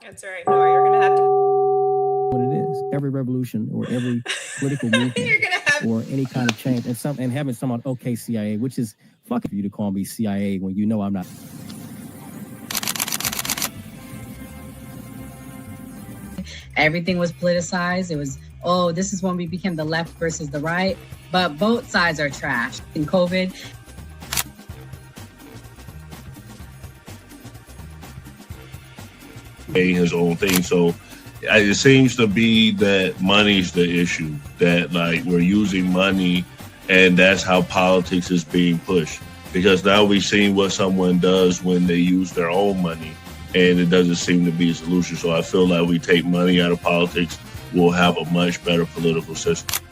That's right, Nora. You're going to have to. What it is. Every revolution or every political movement or any kind of change, and having someone, okay, CIA, which is fucking for you to call me CIA when you know I'm not. Everything was politicized. It was, oh, this is when we became the left versus the right. But both sides are trash. In COVID, his own thing. So it seems to be that money's the issue, that like we're using money and that's how politics is being pushed. Because now we've seen what someone does when they use their own money and it doesn't seem to be a solution. So I feel like we take money out of politics, we'll have a much better political system.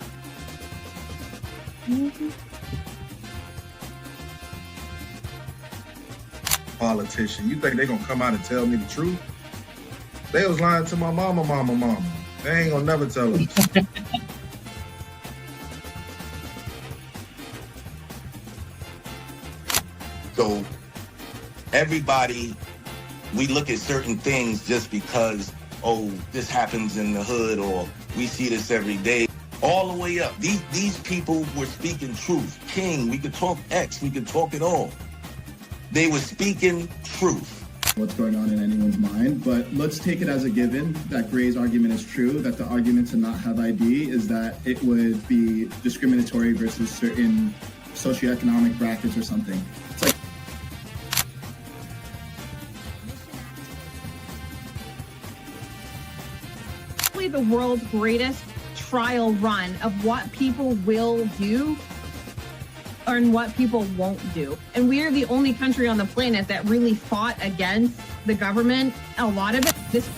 Politician, you think they're gonna come out and tell me the truth? They was lying to my mama. They ain't gonna never tell them. So everybody, we look at certain things just because, oh, this happens in the hood or we see this every day. All the way up. These people were speaking truth. King, we could talk X, we could talk it all. They were speaking truth. What's going on in anyone's mind, but let's take it as a given that Gray's argument is true, that the argument to not have ID is that it would be discriminatory versus certain socioeconomic brackets or something. It's like the world's greatest trial run of what people will do and what people won't do. And we are the only country on the planet that really fought against the government. A lot of it, because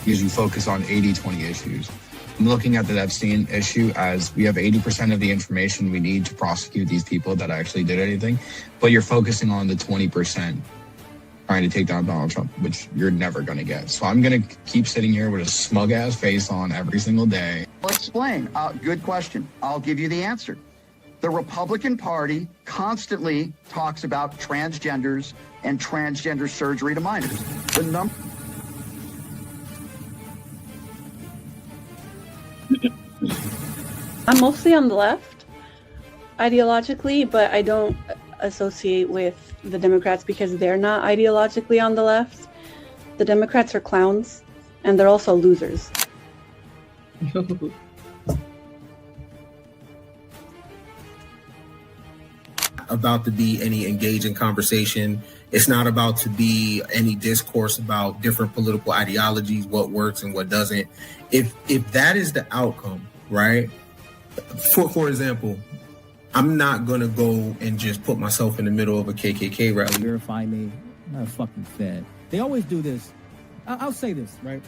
you focus on 80-20 issues. I'm looking at the Epstein issue as we have 80% of the information we need to prosecute these people that actually did anything, but you're focusing on the 20% trying to take down Donald Trump, which you're never going to get. So I'm going to keep sitting here with a smug-ass face on every single day. I'll explain. Good question. I'll give you the answer. The Republican Party constantly talks about transgenders and transgender surgery to minors. The number... I'm mostly on the left ideologically, but I don't associate with the Democrats because they're not ideologically on the left. The Democrats are clowns, and they're also losers. About to be any engaging conversation. It's not about to be any discourse about different political ideologies, what works and what doesn't. If that is the outcome, right? For example, I'm not gonna go and just put myself in the middle of a KKK rally. Verify me, I'm not fucking fed. They always do this. I'll say this, right?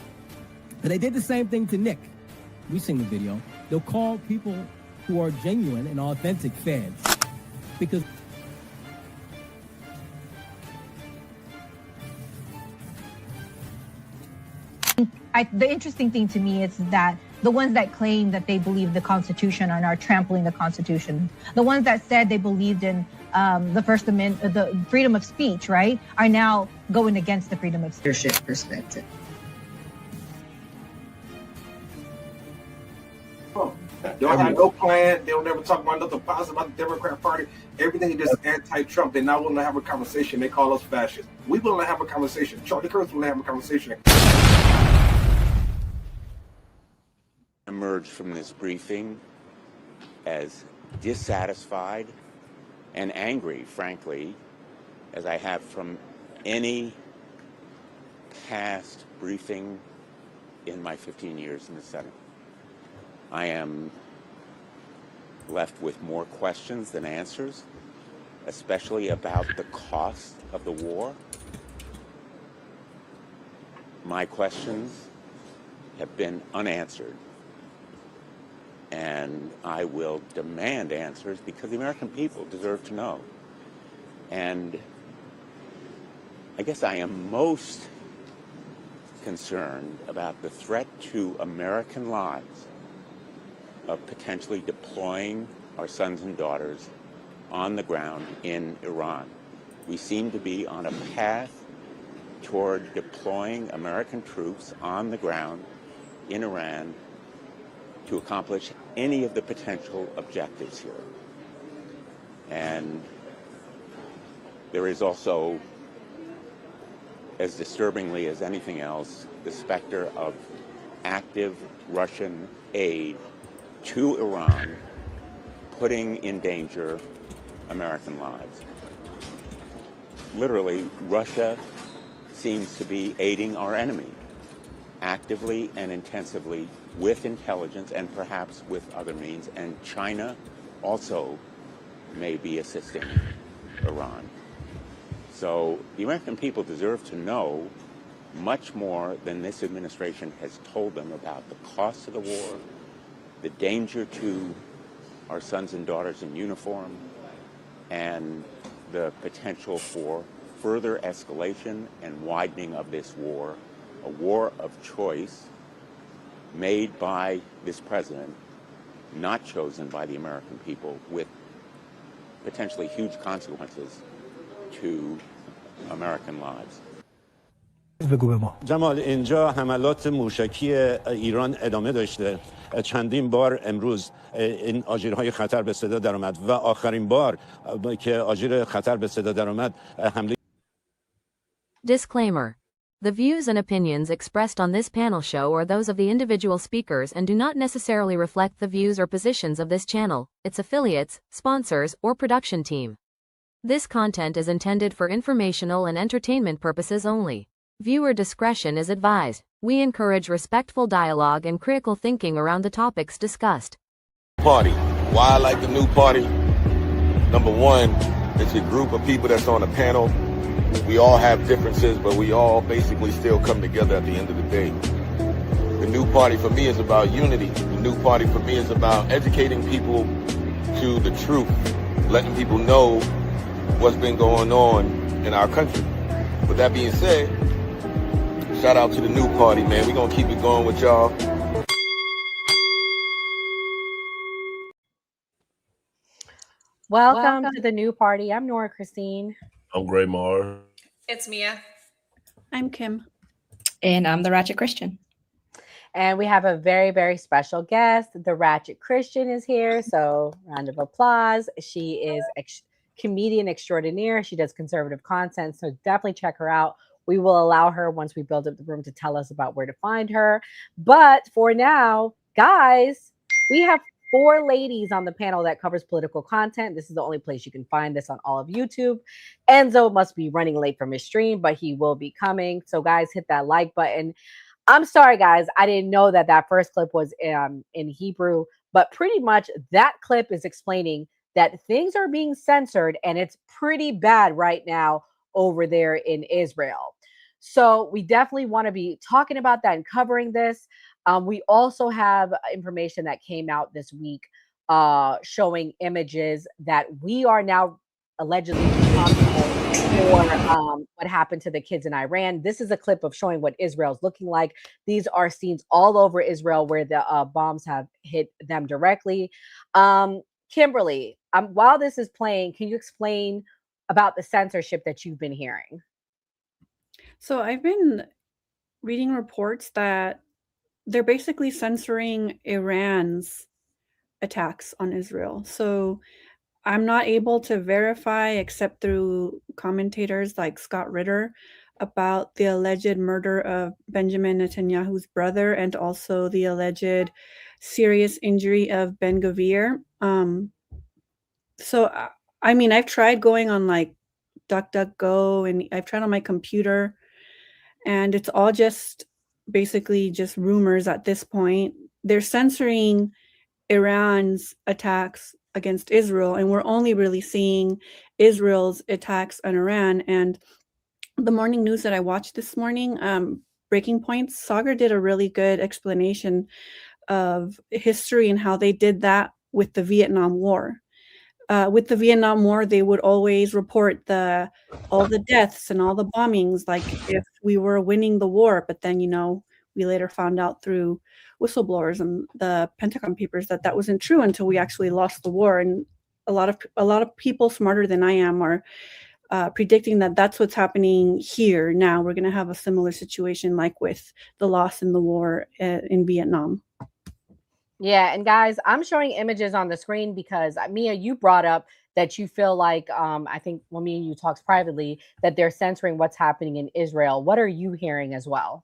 But they did the same thing to Nick. We've seen the video. They'll call people who are genuine and authentic feds because the interesting thing to me is that the ones that claim that they believe the Constitution are now trampling the Constitution. The ones that said they believed in the First Amendment, the freedom of speech, right, are now going against the freedom of speech. leadership perspective. Y'all have no plan. They don't ever talk about nothing positive about the Democrat Party. Everything is just anti-Trump. They're not willing to have a conversation. They call us fascists. We willing to have a conversation. Charlie Kirk's willing to have a conversation. Emerged from this briefing as dissatisfied and angry, frankly, as I have from any past briefing in my 15 years in the Senate. I am left with more questions than answers, especially about the cost of the war. My questions have been unanswered, and I will demand answers because the American people deserve to know. And I guess I am most concerned about the threat to American lives of potentially deploying our sons and daughters on the ground in Iran. We seem to be on a path toward deploying American troops on the ground in Iran to accomplish any of the potential objectives here. And there is also, as disturbingly as anything else, the specter of active Russian aid to Iran, putting in danger American lives. Literally, Russia seems to be aiding our enemy actively and intensively with intelligence and perhaps with other means. And China also may be assisting Iran. So the American people deserve to know much more than this administration has told them about the cost of the war, the danger to our sons and daughters in uniform, and the potential for further escalation and widening of this war, a war of choice made by this president, not chosen by the American people, with potentially huge consequences to American lives. جمال اینجا حملات موشکی ایران ادامه داشته چندین بار امروز این آژیرهای خطر به صدا درآمد و آخرین بار که آژیر خطر به صدا درآمد حمله. Disclaimer. The views and opinions expressed on this panel show are those of the individual speakers and do not necessarily reflect the views or positions of this channel, its affiliates, sponsors, or production team. This content is intended for informational and entertainment purposes only. Viewer discretion is advised. We encourage respectful dialogue and critical thinking around the topics discussed. Party. Why I like the new party? Number one, it's a group of people that's on a panel. We all have differences, but we all basically still come together at the end of the day. The new party for me is about unity. The new party for me is about educating people to the truth, letting people know what's been going on in our country. With that being said, shout out to the new party, man. We're going to keep it going with y'all. Welcome to the new party. I'm Nora Christine. I'm Gray Mar. It's Mia. I'm Kim. And I'm the Ratchet Christian. And we have a very, very special guest. The Ratchet Christian is here. So round of applause. She is comedian extraordinaire. She does conservative content. So definitely check her out. We will allow her, once we build up the room, to tell us about where to find her. But for now, guys, we have 4 ladies on the panel that covers political content. This is the only place you can find this on all of YouTube. Enzo must be running late from his stream, but he will be coming. So guys, hit that like button. I'm sorry, guys. I didn't know that that first clip was in Hebrew, but pretty much that clip is explaining that things are being censored and it's pretty bad right now over there in Israel. So we definitely want to be talking about that and covering this. We also have information that came out this week showing images that we are now allegedly responsible for what happened to the kids in Iran. This is a clip of showing what Israel's looking like. These are scenes all over Israel where the bombs have hit them directly. Kimberly, while this is playing, can you explain about the censorship that you've been hearing? So I've been reading reports that they're basically censoring Iran's attacks on Israel. So I'm not able to verify, except through commentators like Scott Ritter, about the alleged murder of Benjamin Netanyahu's brother and also the alleged serious injury of Ben Gvir. So, I mean, I've tried going on like DuckDuckGo and I've tried on my computer, and it's all just basically just rumors at this point. They're censoring Iran's attacks against Israel, and we're only really seeing Israel's attacks on Iran. And the morning news that I watched this morning, Breaking Points, Sagar did a really good explanation of history and how they did that with the Vietnam War. With the Vietnam War, they would always report all the deaths and all the bombings, like if we were winning the war. But then, we later found out through whistleblowers and the Pentagon Papers that wasn't true until we actually lost the war. And a lot of people smarter than I am are predicting that that's what's happening here now. We're going to have a similar situation like with the loss in the war in Vietnam. Yeah, and guys, I'm showing images on the screen because Mia, you brought up that you feel like I think when me and you talked privately that they're censoring what's happening in Israel. What are you hearing as well?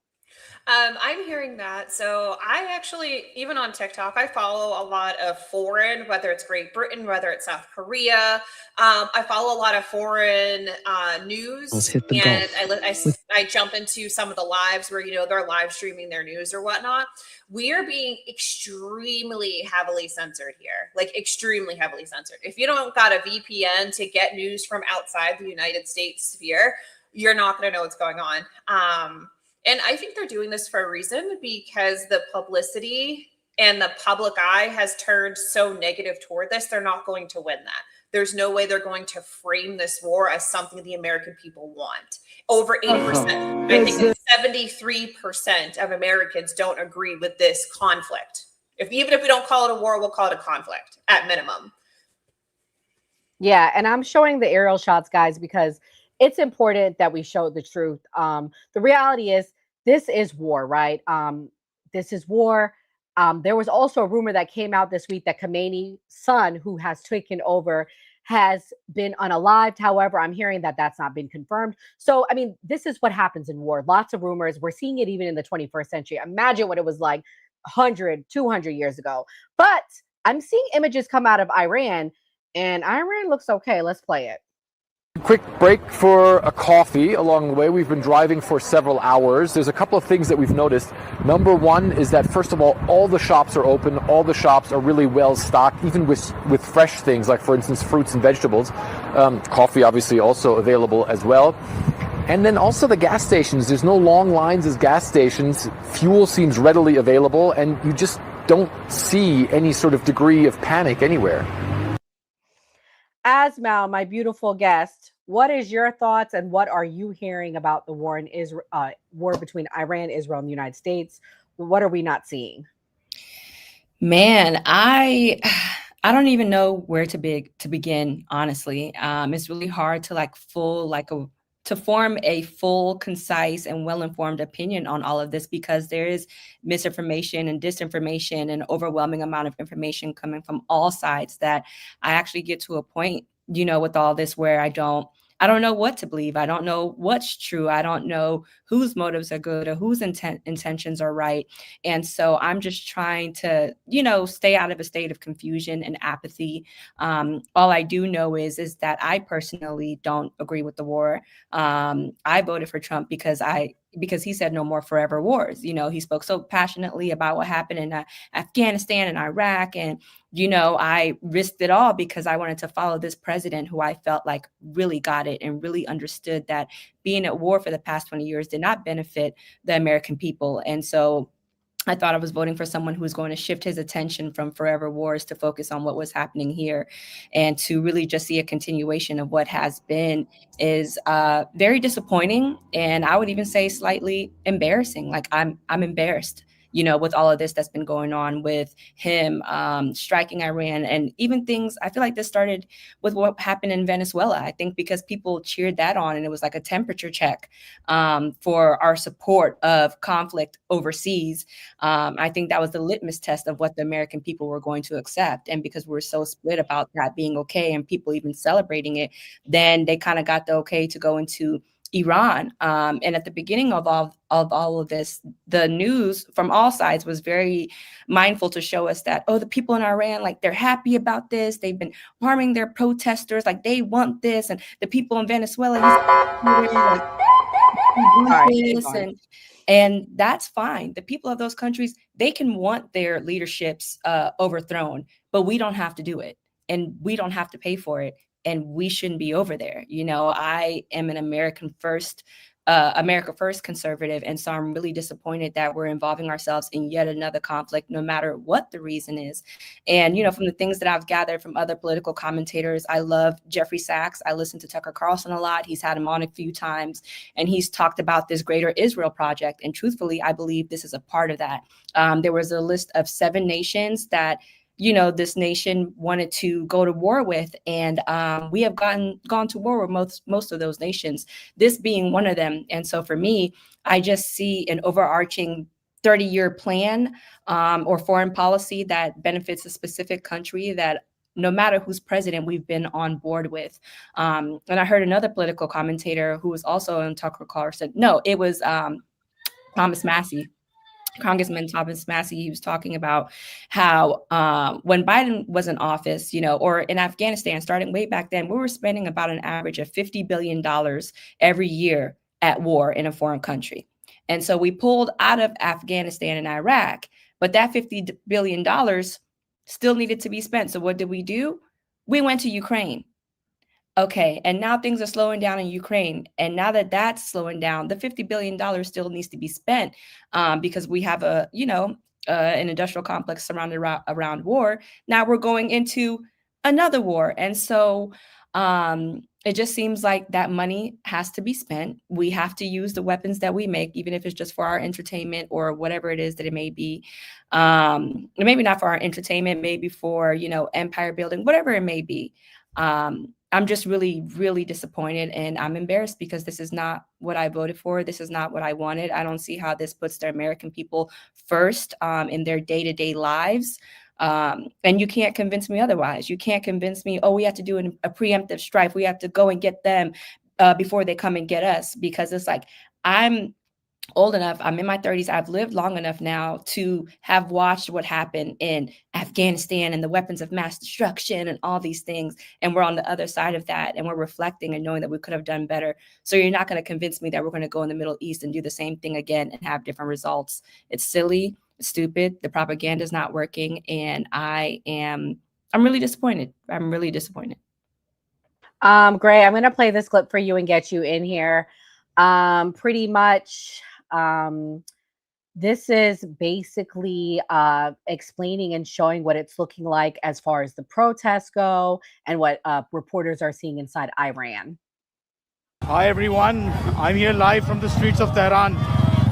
I'm hearing that. So I actually, even on TikTok, I follow a lot of foreign, whether it's Great Britain, whether it's South Korea. I follow a lot of foreign news, and I jump into some of the lives where, you know, they're live streaming their news or whatnot. We are being extremely heavily censored here, like extremely heavily censored. If you don't got a VPN to get news from outside the United States sphere, you're not going to know what's going on. And I think they're doing this for a reason, because the publicity and the public eye has turned so negative toward this. They're not going to win that. There's no way they're going to frame this war as something the American people want. Over 80%. I think 73% of Americans don't agree with this conflict. Even if we don't call it a war, we'll call it a conflict at minimum. Yeah, and I'm showing the aerial shots, guys, because it's important that we show the truth. The reality is this is war, right? This is war. There was also a rumor that came out this week that Khamenei's son, who has taken over, has been unalived. However, I'm hearing that that's not been confirmed. So, I mean, this is what happens in war. Lots of rumors. We're seeing it even in the 21st century. Imagine what it was like 100, 200 years ago. But I'm seeing images come out of Iran, and Iran looks okay. Let's play it. Quick break for a coffee along the way. We've been driving for several hours. There's a couple of things that we've noticed. Number one is that, first of all the shops are open. All the shops are really well stocked, even with fresh things, like, for instance, fruits and vegetables. Coffee, obviously, also available as well. And then also the gas stations. There's no long lines as gas stations. Fuel seems readily available, and you just don't see any sort of degree of panic anywhere. Asmal, my beautiful guest, what is your thoughts and what are you hearing about the war in Israel, war between Iran, Israel, and the United States? What are we not seeing? Man, I don't even know where to begin, honestly. It's really hard to to form a full, concise, and well-informed opinion on all of this, because there is misinformation and disinformation and overwhelming amount of information coming from all sides, that I actually get to a point, you know, with all this where I don't know what to believe. I don't know what's true. I don't know whose motives are good or whose intentions are right. And so I'm just trying to, you know, stay out of a state of confusion and apathy. All I do know is that I personally don't agree with the war. I voted for Trump because he said no more forever wars. You know, he spoke so passionately about what happened in Afghanistan and Iraq. And, you know, I risked it all because I wanted to follow this president who I felt like really got it and really understood that being at war for the past 20 years did not benefit the American people. And so I thought I was voting for someone who was going to shift his attention from forever wars to focus on what was happening here, and to really just see a continuation of what has been is very disappointing. And I would even say slightly embarrassing. Like I'm embarrassed, you know, with all of this that's been going on with him striking Iran, and even things. I feel like this started with what happened in Venezuela. I think because people cheered that on, and it was like a temperature check for our support of conflict overseas. I think that was the litmus test of what the American people were going to accept. And because we're so split about that being okay and people even celebrating it, then they kind of got the okay to go into Iran. And at the beginning of all of this, the news from all sides was very mindful to show us that, oh, the people in Iran, like, they're happy about this. They've been harming their protesters. Like, they want this. And the people in Venezuela, and that's fine. The people of those countries, they can want their leaderships overthrown, but we don't have to do it. And we don't have to pay for it. And we shouldn't be over there. You know, I am an America first conservative. And so I'm really disappointed that we're involving ourselves in yet another conflict, no matter what the reason is. And, you know, from the things that I've gathered from other political commentators, I love Jeffrey Sachs. I listen to Tucker Carlson a lot. He's had him on a few times, and he's talked about this Greater Israel Project. And truthfully, I believe this is a part of that. There was a list of 7 nations that this nation wanted to go to war with. And we have gone to war with most of those nations, this being one of them. And so for me, I just see an overarching 30-year plan or foreign policy that benefits a specific country that no matter who's president, we've been on board with. And I heard another political commentator who was also on Tucker Carlson. No, it was Thomas Massey. Congressman Thomas Massey, he was talking about how when Biden was in office, or in Afghanistan, starting way back then, we were spending about an average of $50 billion every year at war in a foreign country. And so we pulled out of Afghanistan and Iraq, but that $50 billion still needed to be spent. So what did we do? We went to Ukraine. Okay, and now things are slowing down in Ukraine. And now that that's slowing down, the $50 billion still needs to be spent because we have an industrial complex surrounded around war. Now we're going into another war. And so it just seems like that money has to be spent. We have to use the weapons that we make, even if it's just for our entertainment or whatever it is that it may be. Maybe not for our entertainment, maybe for, empire building, whatever it may be. I'm just really, really disappointed, and I'm embarrassed because this is not what I voted for. This is not what I wanted. I don't see how this puts the American people first in their day-to-day lives. And you can't convince me otherwise. You can't convince me, we have to do a preemptive strike. We have to go and get them before they come and get us, because it's like, I'm old enough, I'm in my 30s, I've lived long enough now to have watched what happened in Afghanistan and the weapons of mass destruction and all these things. And we're on the other side of that, and we're reflecting and knowing that we could have done better. So you're not going to convince me that we're going to go in the Middle East and do the same thing again and have different results. It's silly, it's stupid, the propaganda is not working, and I'm really disappointed. I'm really disappointed. Gray, I'm going to play this clip for you and get you in here. Pretty much, this is basically explaining and showing what it's looking like as far as the protests go and what reporters are seeing inside Iran. Hi, everyone. I'm here live from the streets of Tehran.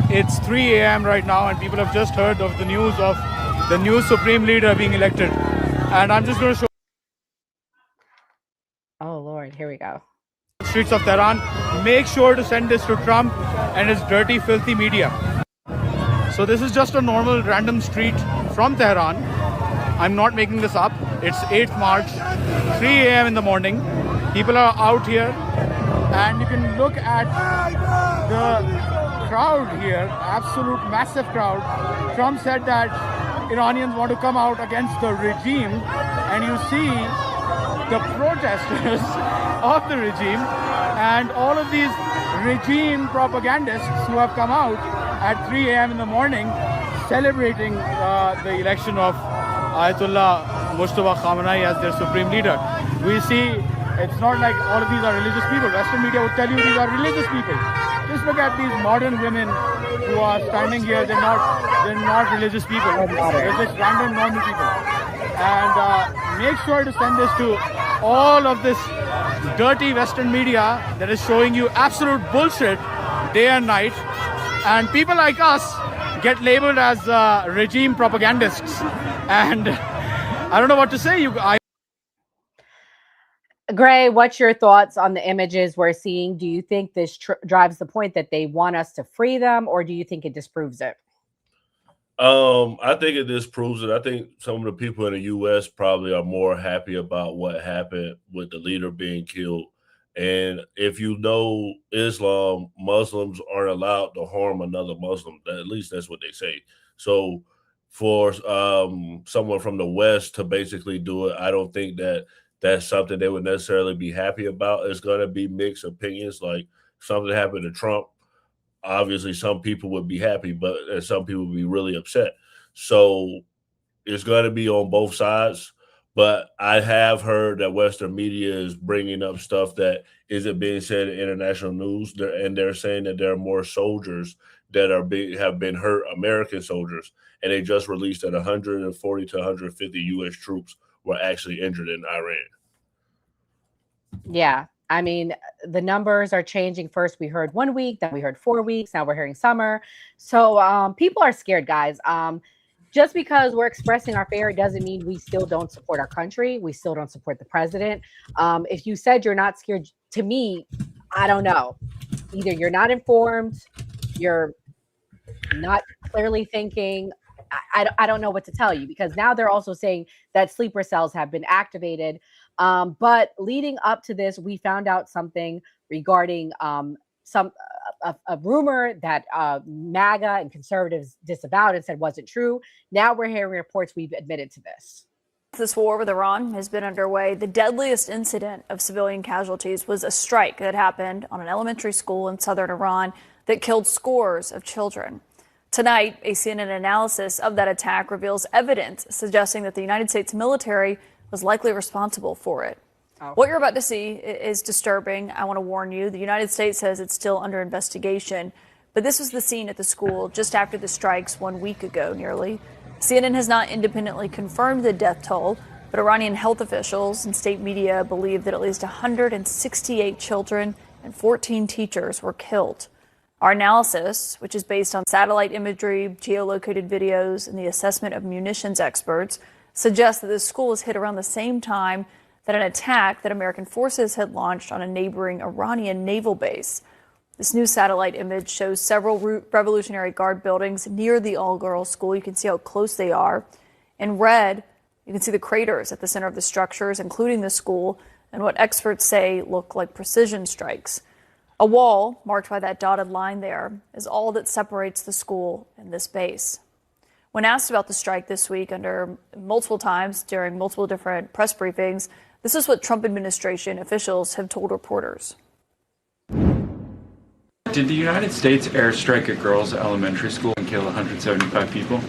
It's 3 a.m. right now, and people have just heard of the news of the new supreme leader being elected. And I'm just going to show... Oh, Lord. Here we go. Streets of Tehran. Make sure to send this to Trump and his dirty, filthy media. So this is just a normal random street from Tehran. I'm not making this up. It's 8th March, 3 a.m. in the morning. People are out here, and you can look at the crowd here, absolute massive crowd. Trump said that Iranians want to come out against the regime, and you see the protesters of the regime and all of these regime propagandists who have come out at 3 a.m. in the morning celebrating the election of Ayatollah Mustafa Khamenei as their supreme leader. We see it's not like all of these are religious people. Western media would tell you these are religious people. Just look at these modern women who are standing here. They're not religious people. They're just random normal people. And make sure to send this to all of this dirty Western media that is showing you absolute bullshit day and night. And people like us get labeled as regime propagandists. And I don't know what to say. Gray, what's your thoughts on the images we're seeing? Do you think this drives the point that they want us to free them, or do you think it disproves it? I think it disproves it. I think some of the people in the U.S. probably are more happy about what happened with the leader being killed. And if you know Islam, Muslims aren't allowed to harm another Muslim. At least that's what they say. So for someone from the West to basically do it, I don't think that that's something they would necessarily be happy about. It's going to be mixed opinions. Like something happened to Trump, obviously some people would be happy, but some people would be really upset. So it's going to be on both sides. But I have heard that Western media is bringing up stuff that isn't being said in international news, and they're saying that there are more soldiers that have been hurt, American soldiers, and they just released that 140 to 150 U.S. troops were actually injured in Iran. Yeah. I mean, the numbers are changing. First, we heard 1 week, then we heard 4 weeks. Now we're hearing summer. So people are scared, guys. just because we're expressing our fear doesn't mean we still don't support our country. We still don't support the president. If you said you're not scared, to me, I don't know. Either you're not informed, you're not clearly thinking. I don't know what to tell you, because now they're also saying that sleeper cells have been activated. But leading up to this, we found out something regarding a rumor that MAGA and conservatives disavowed and said wasn't true. Now we're hearing reports we've admitted to this. This war with Iran has been underway. The deadliest incident of civilian casualties was a strike that happened on an elementary school in southern Iran that killed scores of children. Tonight, a CNN analysis of that attack reveals evidence suggesting that the United States military was likely responsible for it. What you're about to see is disturbing. I want to warn you. The United States says it's still under investigation, but this was the scene at the school just after the strikes 1 week ago, nearly. CNN has not independently confirmed the death toll, but Iranian health officials and state media believe that at least 168 children and 14 teachers were killed. Our analysis, which is based on satellite imagery, geolocated videos, and the assessment of munitions experts, suggests that the school was hit around the same time that an attack that American forces had launched on a neighboring Iranian naval base. This new satellite image shows several Revolutionary Guard buildings near the all-girls school. You can see how close they are. In red, you can see the craters at the center of the structures, including the school, and what experts say look like precision strikes. A wall, marked by that dotted line there, is all that separates the school and this base. When asked about the strike this week multiple times during multiple different press briefings, this is what Trump administration officials have told reporters. Did the United States airstrike a girls' elementary school and kill 175 people?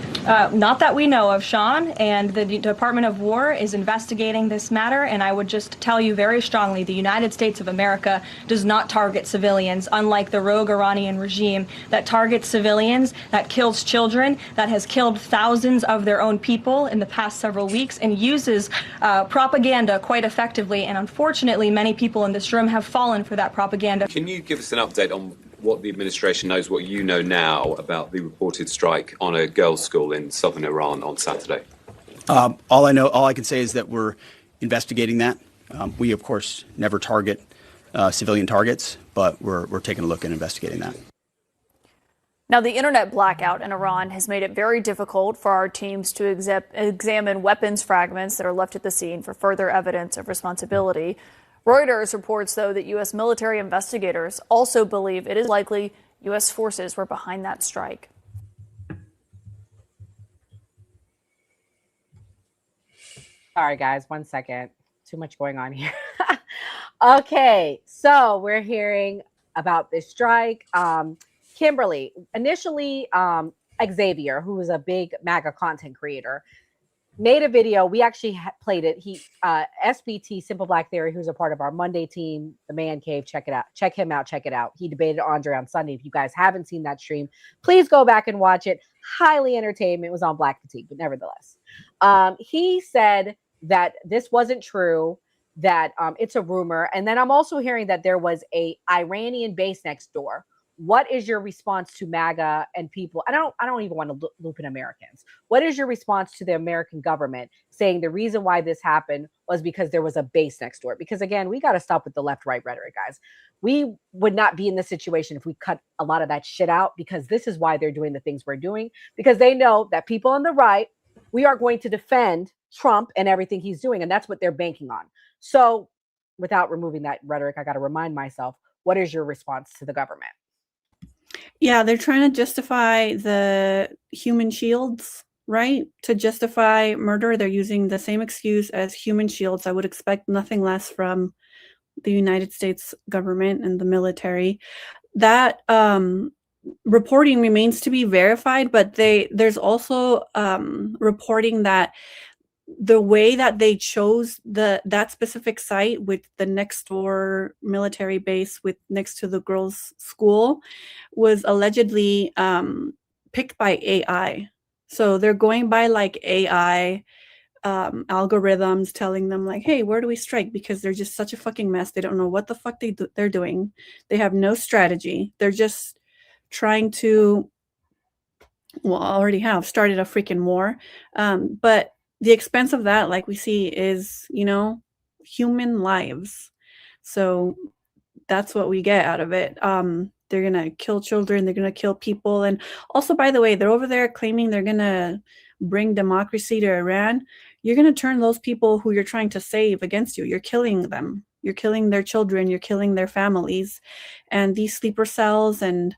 Not that we know of, Sean, and the Department of War is investigating this matter, and I would just tell you very strongly, the United States of America does not target civilians, unlike the rogue Iranian regime that targets civilians, that kills children, that has killed thousands of their own people in the past several weeks, and uses propaganda quite effectively, and unfortunately many people in this room have fallen for that propaganda. Can you give us an update on what the administration knows, what you know now about the reported strike on a girls' school in southern Iran on Saturday? All I can say is that we're investigating that. We, of course, never target civilian targets, but we're taking a look and investigating that. Now, the internet blackout in Iran has made it very difficult for our teams to examine weapons fragments that are left at the scene for further evidence of responsibility. Reuters reports, though, that U.S. military investigators also believe it is likely U.S. forces were behind that strike. Sorry, guys, 1 second. Too much going on here. Okay, so we're hearing about this strike. Kimberly, initially, Xavier, who is a big MAGA content creator, made a video. We actually played it. SBT, Simple Black Theory, who's a part of our Monday team, The Man Cave. Check it out. Check him out. Check it out. He debated Andre on Sunday. If you guys haven't seen that stream, please go back and watch it. Highly entertaining. It was on Black Fatigue, but nevertheless. He said that this wasn't true, that it's a rumor. And then I'm also hearing that there was a Iranian base next door. What is your response to MAGA and people? I don't even want to loop in Americans. What is your response to the American government saying the reason why this happened was because there was a base next door? Because again, we got to stop with the left-right rhetoric, guys. We would not be in this situation if we cut a lot of that shit out, because this is why they're doing the things we're doing, because they know that people on the right, we are going to defend Trump and everything he's doing. And that's what they're banking on. So without removing that rhetoric, I got to remind myself, what is your response to the government? Yeah, they're trying to justify the human shields, right? To justify murder, they're using the same excuse as human shields. I would expect nothing less from the United States government and the military. That reporting remains to be verified, but there's also reporting that the way that they chose that specific site with the next door military base next to the girls' school was allegedly picked by AI. So they're going by like AI algorithms telling them like, hey, where do we strike? Because they're just such a fucking mess. They don't know what the fuck they're doing. They have no strategy. They're just trying to well, already have started a freaking war. But the expense of that, like we see, is, human lives. So that's what we get out of it. They're going to kill children. They're going to kill people. And also, by the way, they're over there claiming they're going to bring democracy to Iran. You're going to turn those people who you're trying to save against you. You're killing them. You're killing their children. You're killing their families. And these sleeper cells and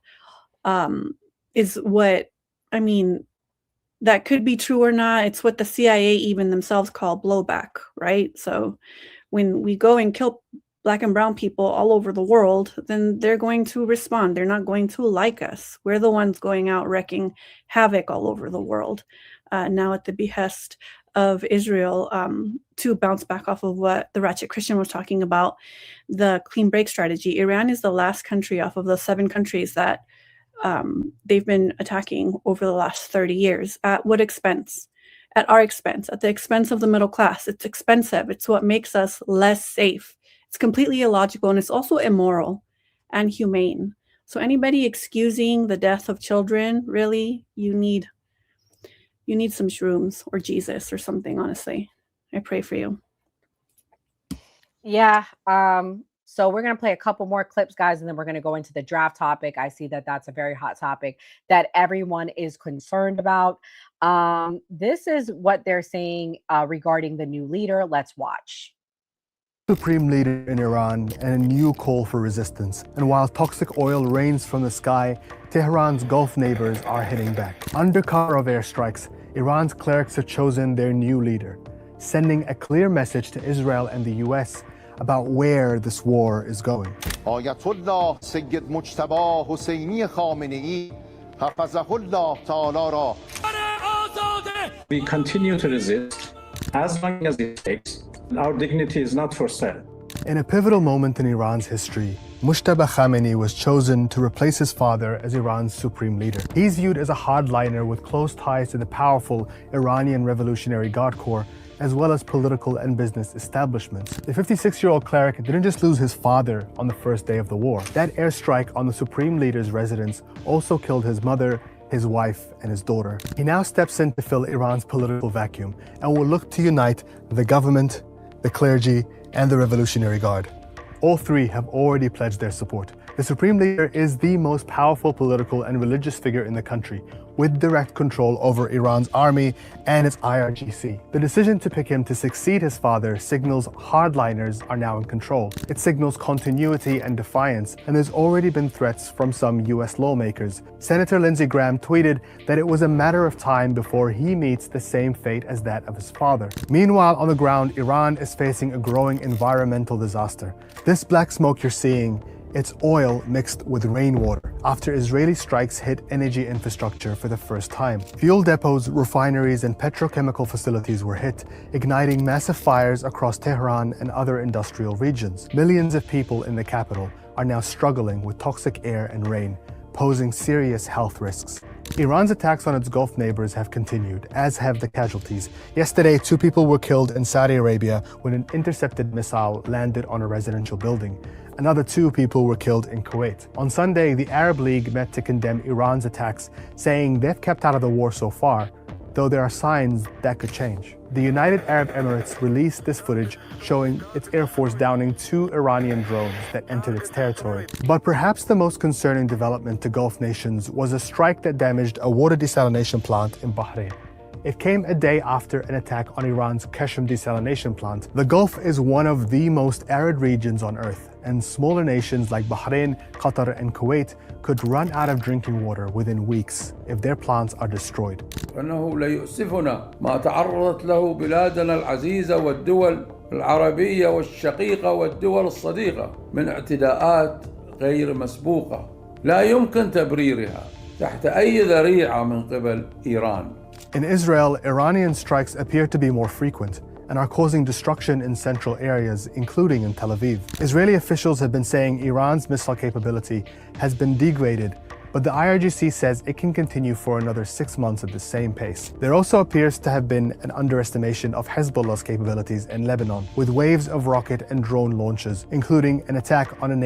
is what, I mean, that could be true or not. It's what the CIA even themselves call blowback, right? So when we go and kill Black and brown people all over the world, then they're going to respond. They're not going to like us. We're the ones going out wreaking havoc all over the world. Now at the behest of Israel, to bounce back off of what the Ratchet Christian was talking about, the clean break strategy. Iran is the last country off of the 7 countries that they've been attacking over the last 30 years. At what expense? At our expense, at the expense of the middle class. It's expensive. It's what makes us less safe. It's completely illogical, and it's also immoral and humane. So anybody excusing the death of children, really, you need some shrooms or Jesus or something, honestly. I pray for you. Yeah. So we're going to play a couple more clips, guys, and then we're going to go into the draft topic. I see that that's a very hot topic that everyone is concerned about. This is what they're saying regarding the new leader. Let's watch. Supreme leader in Iran and a new call for resistance. And while toxic oil rains from the sky, Tehran's Gulf neighbors are hitting back. Under cover of airstrikes, Iran's clerics have chosen their new leader, sending a clear message to Israel and the US about where this war is going. آیت‌الله سید مجتبی حسینی خامنه‌ای حفظه الله تعالی را. We continue to resist as long as it takes. Our dignity is not for sale. In a pivotal moment in Iran's history, Mujtaba Khamenei was chosen to replace his father as Iran's supreme leader. He's viewed as a hardliner with close ties to the powerful Iranian Revolutionary Guard Corps, as well as political and business establishments. The 56-year-old cleric didn't just lose his father on the first day of the war. That airstrike on the supreme leader's residence also killed his mother, his wife, and his daughter. He now steps in to fill Iran's political vacuum and will look to unite the government, the clergy, and the Revolutionary Guard. All 3 have already pledged their support. The Supreme Leader is the most powerful political and religious figure in the country, with direct control over Iran's army and its IRGC. The decision to pick him to succeed his father signals hardliners are now in control. It signals continuity and defiance, and there's already been threats from some US lawmakers. Senator Lindsey Graham tweeted that it was a matter of time before he meets the same fate as that of his father. Meanwhile, on the ground, Iran is facing a growing environmental disaster. This black smoke you're seeing, it's oil mixed with rainwater after Israeli strikes hit energy infrastructure for the first time. Fuel depots, refineries, and petrochemical facilities were hit, igniting massive fires across Tehran and other industrial regions. Millions of people in the capital are now struggling with toxic air and rain, posing serious health risks. Iran's attacks on its Gulf neighbors have continued, as have the casualties. Yesterday, 2 people were killed in Saudi Arabia when an intercepted missile landed on a residential building. Another 2 people were killed in Kuwait. On Sunday, the Arab League met to condemn Iran's attacks, saying they've kept out of the war so far, though there are signs that could change. The United Arab Emirates released this footage showing its air force downing 2 Iranian drones that entered its territory. But perhaps the most concerning development to Gulf nations was a strike that damaged a water desalination plant in Bahrain. It came a day after an attack on Iran's Qashm desalination plant. The Gulf is one of the most arid regions on Earth, and smaller nations like Bahrain, Qatar, and Kuwait could run out of drinking water within weeks if their plants are destroyed. إنه لا يؤسفنا ما تعرضت له بلادنا العزيزة والدول العربية والشقيقة والدول الصديقة من اعتداءات غير مسبوقة لا يمكن تبريرها تحت أي ذريعة من قبل إيران. In Israel, Iranian strikes appear to be more frequent and are causing destruction in central areas, including in Tel Aviv. Israeli officials have been saying Iran's missile capability has been degraded, but the IRGC says it can continue for another 6 months at the same pace. There also appears to have been an underestimation of Hezbollah's capabilities in Lebanon, with waves of rocket and drone launches, including an attack on a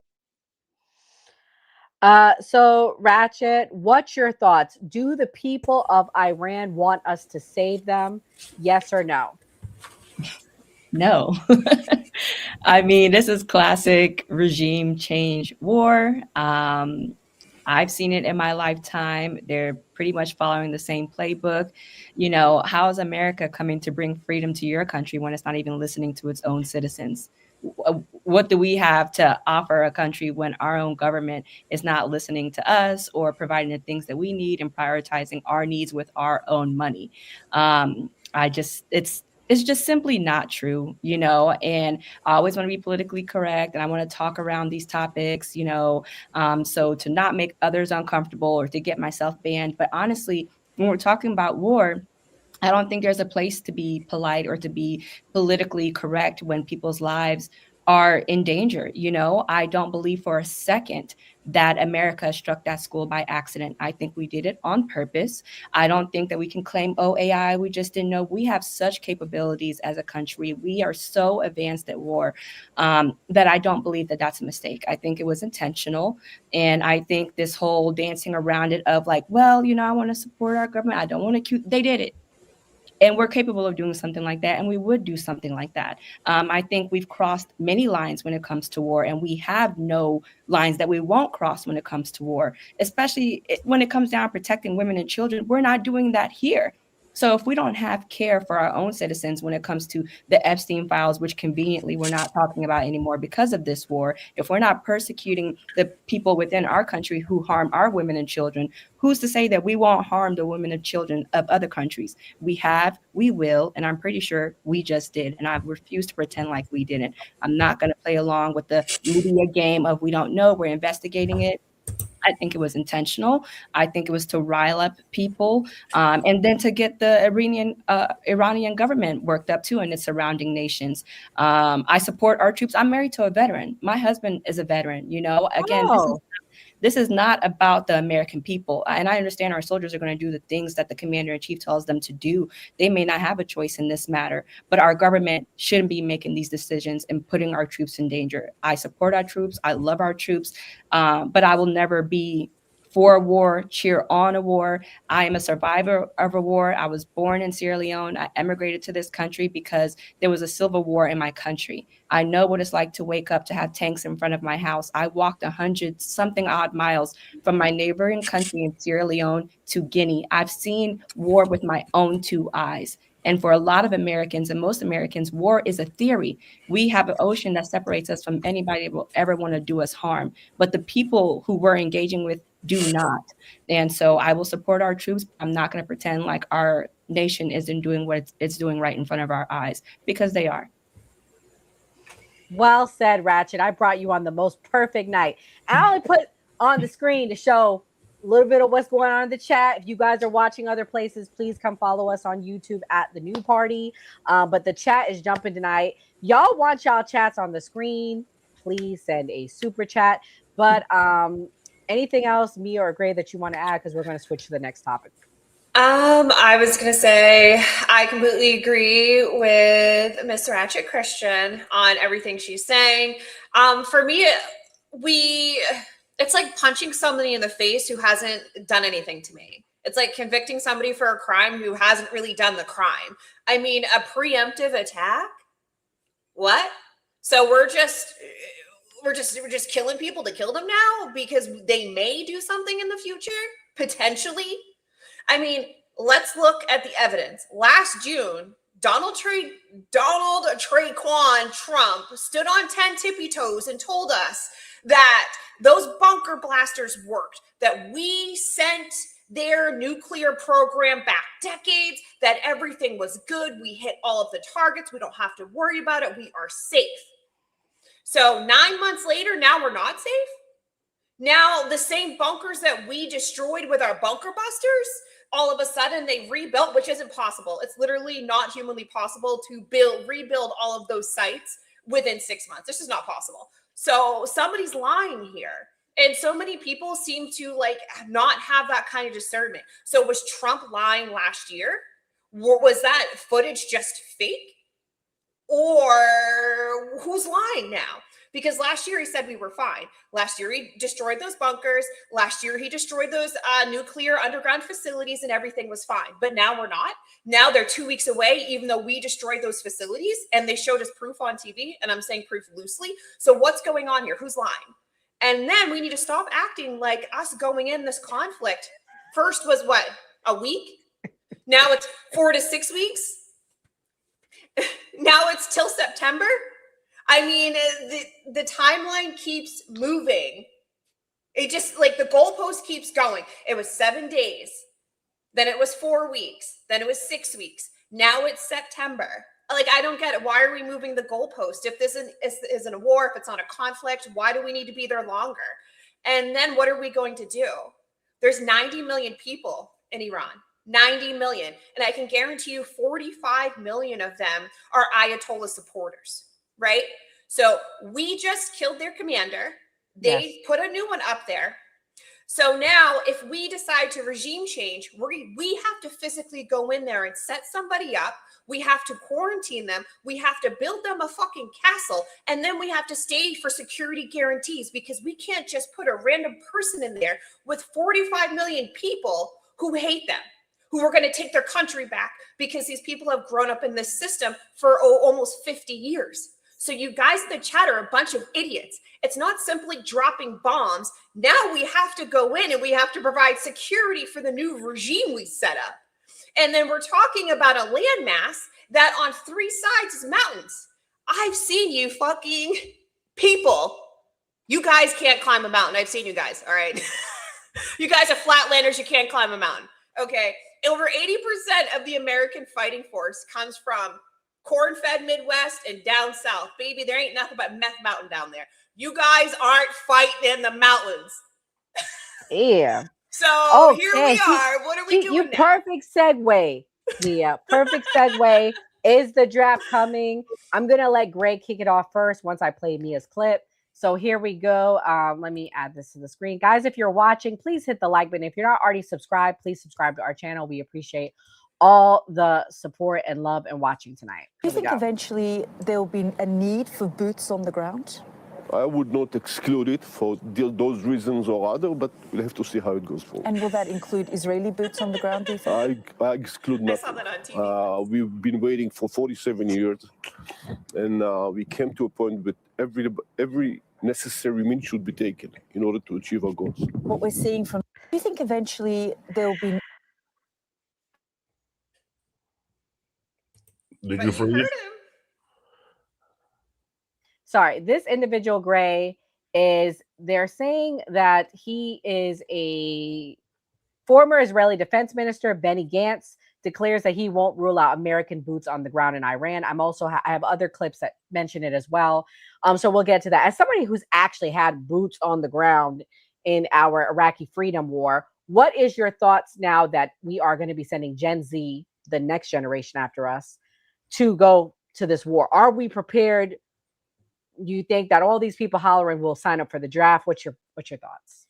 So Ratchet, what's your thoughts? Do the people of Iran want us to save them? Yes or no? No. I mean, this is classic regime change war. I've seen it in my lifetime. They're pretty much following the same playbook. You know, how is America coming to bring freedom to your country when it's not even listening to its own citizens? What do we have to offer a country when our own government is not listening to us or providing the things that we need and prioritizing our needs with our own money? It's just simply not true, you know, and I always want to be politically correct and I want to talk around these topics, you know, so to not make others uncomfortable or to get myself banned. But honestly, when we're talking about war, I don't think there's a place to be polite or to be politically correct when people's lives are in danger. You know, I don't believe for a second that America struck that school by accident. I think we did it on purpose. I don't think that we can claim, oh, AI, we just didn't know. We have such capabilities as a country. We are so advanced at war that I don't believe that that's a mistake. I think it was intentional. And I think this whole dancing around it of like, well, you know, I want to support our government. I don't want to, they did it. And we're capable of doing something like that, and we would do something like that. I think we've crossed many lines when it comes to war, and we have no lines that we won't cross when it comes to war, especially when it comes down to protecting women and children. We're not doing that here. So if we don't have care for our own citizens when it comes to the Epstein files, which conveniently we're not talking about anymore because of this war, if we're not persecuting the people within our country who harm our women and children, who's to say that we won't harm the women and children of other countries? We have, we will, and I'm pretty sure we just did. And I refuse to pretend like we didn't. I'm not going to play along with the media game of we don't know, we're investigating it. I think it was intentional. I think it was to rile up people and then to get the Iranian government worked up too and its surrounding nations. I support our troops. I'm married to a veteran. My husband is a veteran. You know, again, this is not about the American people. And I understand our soldiers are going to do the things that the commander-in-chief tells them to do. They may not have a choice in this matter, but our government shouldn't be making these decisions and putting our troops in danger. I support our troops. I love our troops, but I will never be for a war, cheer on a war. I am a survivor of a war. I was born in Sierra Leone. I emigrated to this country because there was a civil war in my country. I know what it's like to wake up to have tanks in front of my house. I walked 100-something odd miles from my neighboring country in Sierra Leone to Guinea. I've seen war with my own two eyes. And for a lot of Americans and most Americans, war is a theory. We have an ocean that separates us from anybody that will ever want to do us harm. But the people who we're engaging with do not. And so I will support our troops. I'm not going to pretend like our nation isn't doing what it's doing right in front of our eyes, because they are. Well said, Ratchet. I brought you on the most perfect night. I only put on the screen to show a little bit of what's going on in the chat. If you guys are watching other places, please come follow us on YouTube at The New Party. But the chat is jumping tonight. Y'all want y'all chats on the screen, please send a super chat. But anything else, Mia or Gray, that you want to add? Because we're going to switch to the next topic. I was going to say, I completely agree with Miss Ratchet Christian on everything she's saying. For me, it's like punching somebody in the face who hasn't done anything to me. It's like convicting somebody for a crime who hasn't really done the crime. I mean, a preemptive attack? What? So we're just killing people to kill them now because they may do something in the future, potentially. I mean, let's look at the evidence. Last June, Donald Traquan Trump stood on 10 tippy toes and told us that those bunker blasters worked, that we sent their nuclear program back decades, that everything was good. We hit all of the targets. We don't have to worry about it. We are safe. So 9 months later, now we're not safe. Now the same bunkers that we destroyed with our bunker busters, all of a sudden they rebuilt, which isn't possible. It's literally not humanly possible to rebuild all of those sites within 6 months. This is not possible. So somebody's lying here. And so many people seem to not have that kind of discernment. So was Trump lying last year? Was that footage just fake? Or who's lying now? Because last year he said we were fine. Last year he destroyed those bunkers. Last year he destroyed those nuclear underground facilities and everything was fine. But now we're not. Now they're 2 weeks away, even though we destroyed those facilities and they showed us proof on TV. And I'm saying proof loosely. So what's going on here? Who's lying? And then we need to stop acting like us going in this conflict. First was what? A week? Now it's 4 to 6 weeks. Now it's till September. I mean, the timeline keeps moving. It just like the goalpost keeps going. It was 7 days. Then it was 4 weeks. Then it was 6 weeks. Now it's September. Like, I don't get it. Why are we moving the goalpost? If this isn't a war, if it's not a conflict, why do we need to be there longer? And then what are we going to do? There's 90 million people in Iran. 90 million. And I can guarantee you 45 million of them are Ayatollah supporters, right? So we just killed their commander. They put a new one up there. So now if we decide to regime change, we have to physically go in there and set somebody up. We have to quarantine them. We have to build them a fucking castle. And then we have to stay for security guarantees because we can't just put a random person in there with 45 million people who hate them, who are going to take their country back because these people have grown up in this system for almost 50 years. So you guys in the chat are a bunch of idiots. It's not simply dropping bombs. Now we have to go in and we have to provide security for the new regime we set up. And then we're talking about a landmass that on 3 sides is mountains. I've seen you fucking people. You guys can't climb a mountain. I've seen you guys, all right? You guys are flatlanders. You can't climb a mountain. Okay. Over 80% of the American fighting force comes from corn-fed Midwest and down south. Baby, there ain't nothing but meth mountain down there. You guys aren't fighting in the mountains. Yeah. So here we are. What are we doing now? Perfect segue, Mia. Perfect segue. Is the draft coming? I'm going to let Greg kick it off first once I play Mia's clip. So here we go. Let me add this to the screen. Guys, if you're watching, please hit the like button. If you're not already subscribed, please subscribe to our channel. We appreciate all the support and love and watching tonight. Do you think eventually there will be a need for boots on the ground? I would not exclude it for those reasons or other, but we'll have to see how it goes forward. And will that include Israeli boots on the ground, do you think? I exclude nothing. We've been waiting for 47 years, and we came to a point that every necessary means should be taken in order to achieve our goals. What we're seeing from... Do you think eventually there will be... Did you freeze? Sorry, this individual, Gray, they're saying that he is a former Israeli defense minister. Benny Gantz declares that he won't rule out American boots on the ground in Iran. I have other clips that mention it as well. So we'll get to that. As somebody who's actually had boots on the ground in our Iraqi freedom war, what is your thoughts now that we are going to be sending Gen Z, the next generation after us, to go to this war? Are we prepared? Do you think that all these people hollering will sign up for the draft? What's your thoughts?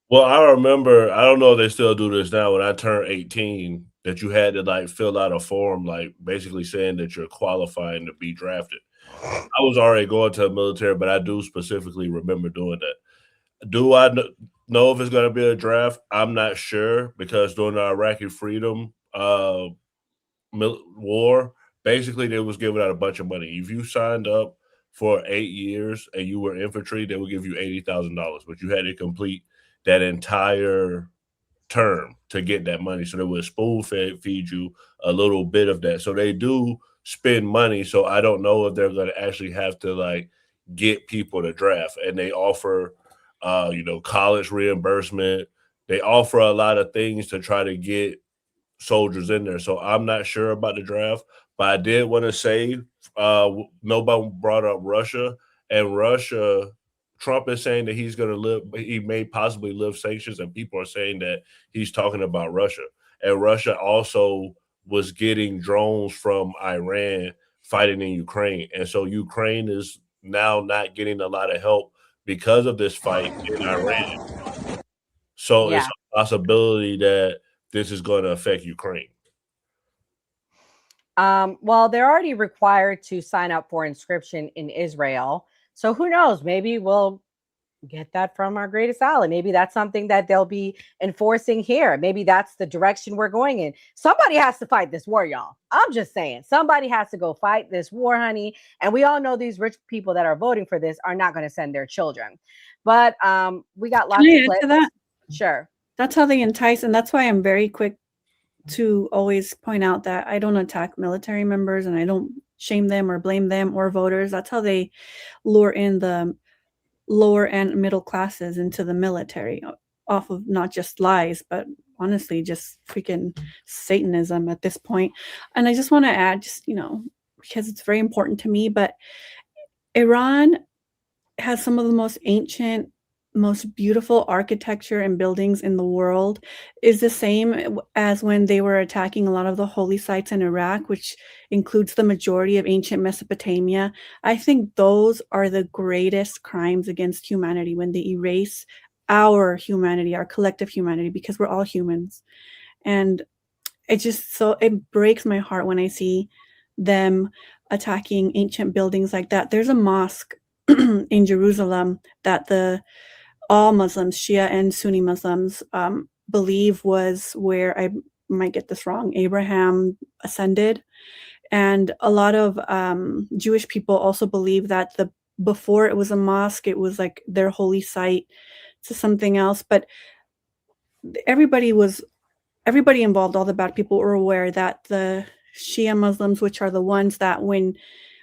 Well, I remember, I don't know if they still do this now, when I turned 18, that you had to like fill out a form, like basically saying that you're qualifying to be drafted. I was already going to the military, but I do specifically remember doing that. Do I know if it's going to be a draft? I'm not sure, because during the Iraqi freedom war, basically they was giving out a bunch of money. If you signed up for 8 years and you were infantry, they would give you $80,000, but you had to complete that entire term to get that money. So they would spoon-feed you a little bit of that. So they do spend money. So I don't know if they're going to actually have to like get people to draft. And they offer, college reimbursement. They offer a lot of things to try to get soldiers in there. So I'm not sure about the draft, but I did want to say, nobody brought up Russia, and Russia, Trump is saying that he may possibly lift sanctions, and people are saying that he's talking about Russia. And Russia also was getting drones from Iran fighting in Ukraine. And so Ukraine is now not getting a lot of help because of this fight in Iran. So it's a possibility that this is going to affect Ukraine. Well, they're already required to sign up for inscription in Israel. So who knows? Maybe we'll get that from our greatest ally. Maybe that's something that they'll be enforcing here. Maybe that's the direction we're going in. Somebody has to fight this war, y'all. I'm just saying, somebody has to go fight this war, honey. And we all know these rich people that are voting for this are not going to send their children. But we got lots Can I of add clips. to that? Sure. That's how they entice, and that's why I'm very quick to always point out that I don't attack military members and I don't shame them or blame them or voters. That's how they lure in the lower and middle classes into the military off of not just lies, but honestly just freaking Satanism at this point. And I just want to add, just, because it's very important to me, but Iran has some of the most ancient, most beautiful architecture and buildings in the world. Is the same as when they were attacking a lot of the holy sites in Iraq, which includes the majority of ancient Mesopotamia. I think those are the greatest crimes against humanity, when they erase our humanity, our collective humanity, because we're all humans. And it breaks my heart when I see them attacking ancient buildings like that. There's a mosque in Jerusalem that all Muslims, Shia and Sunni Muslims, believe was where, I might get this wrong, Abraham ascended. And a lot of Jewish people also believe that before it was a mosque, it was like their holy site to something else. But everybody involved, all the bad people, were aware that the Shia Muslims, which are the ones that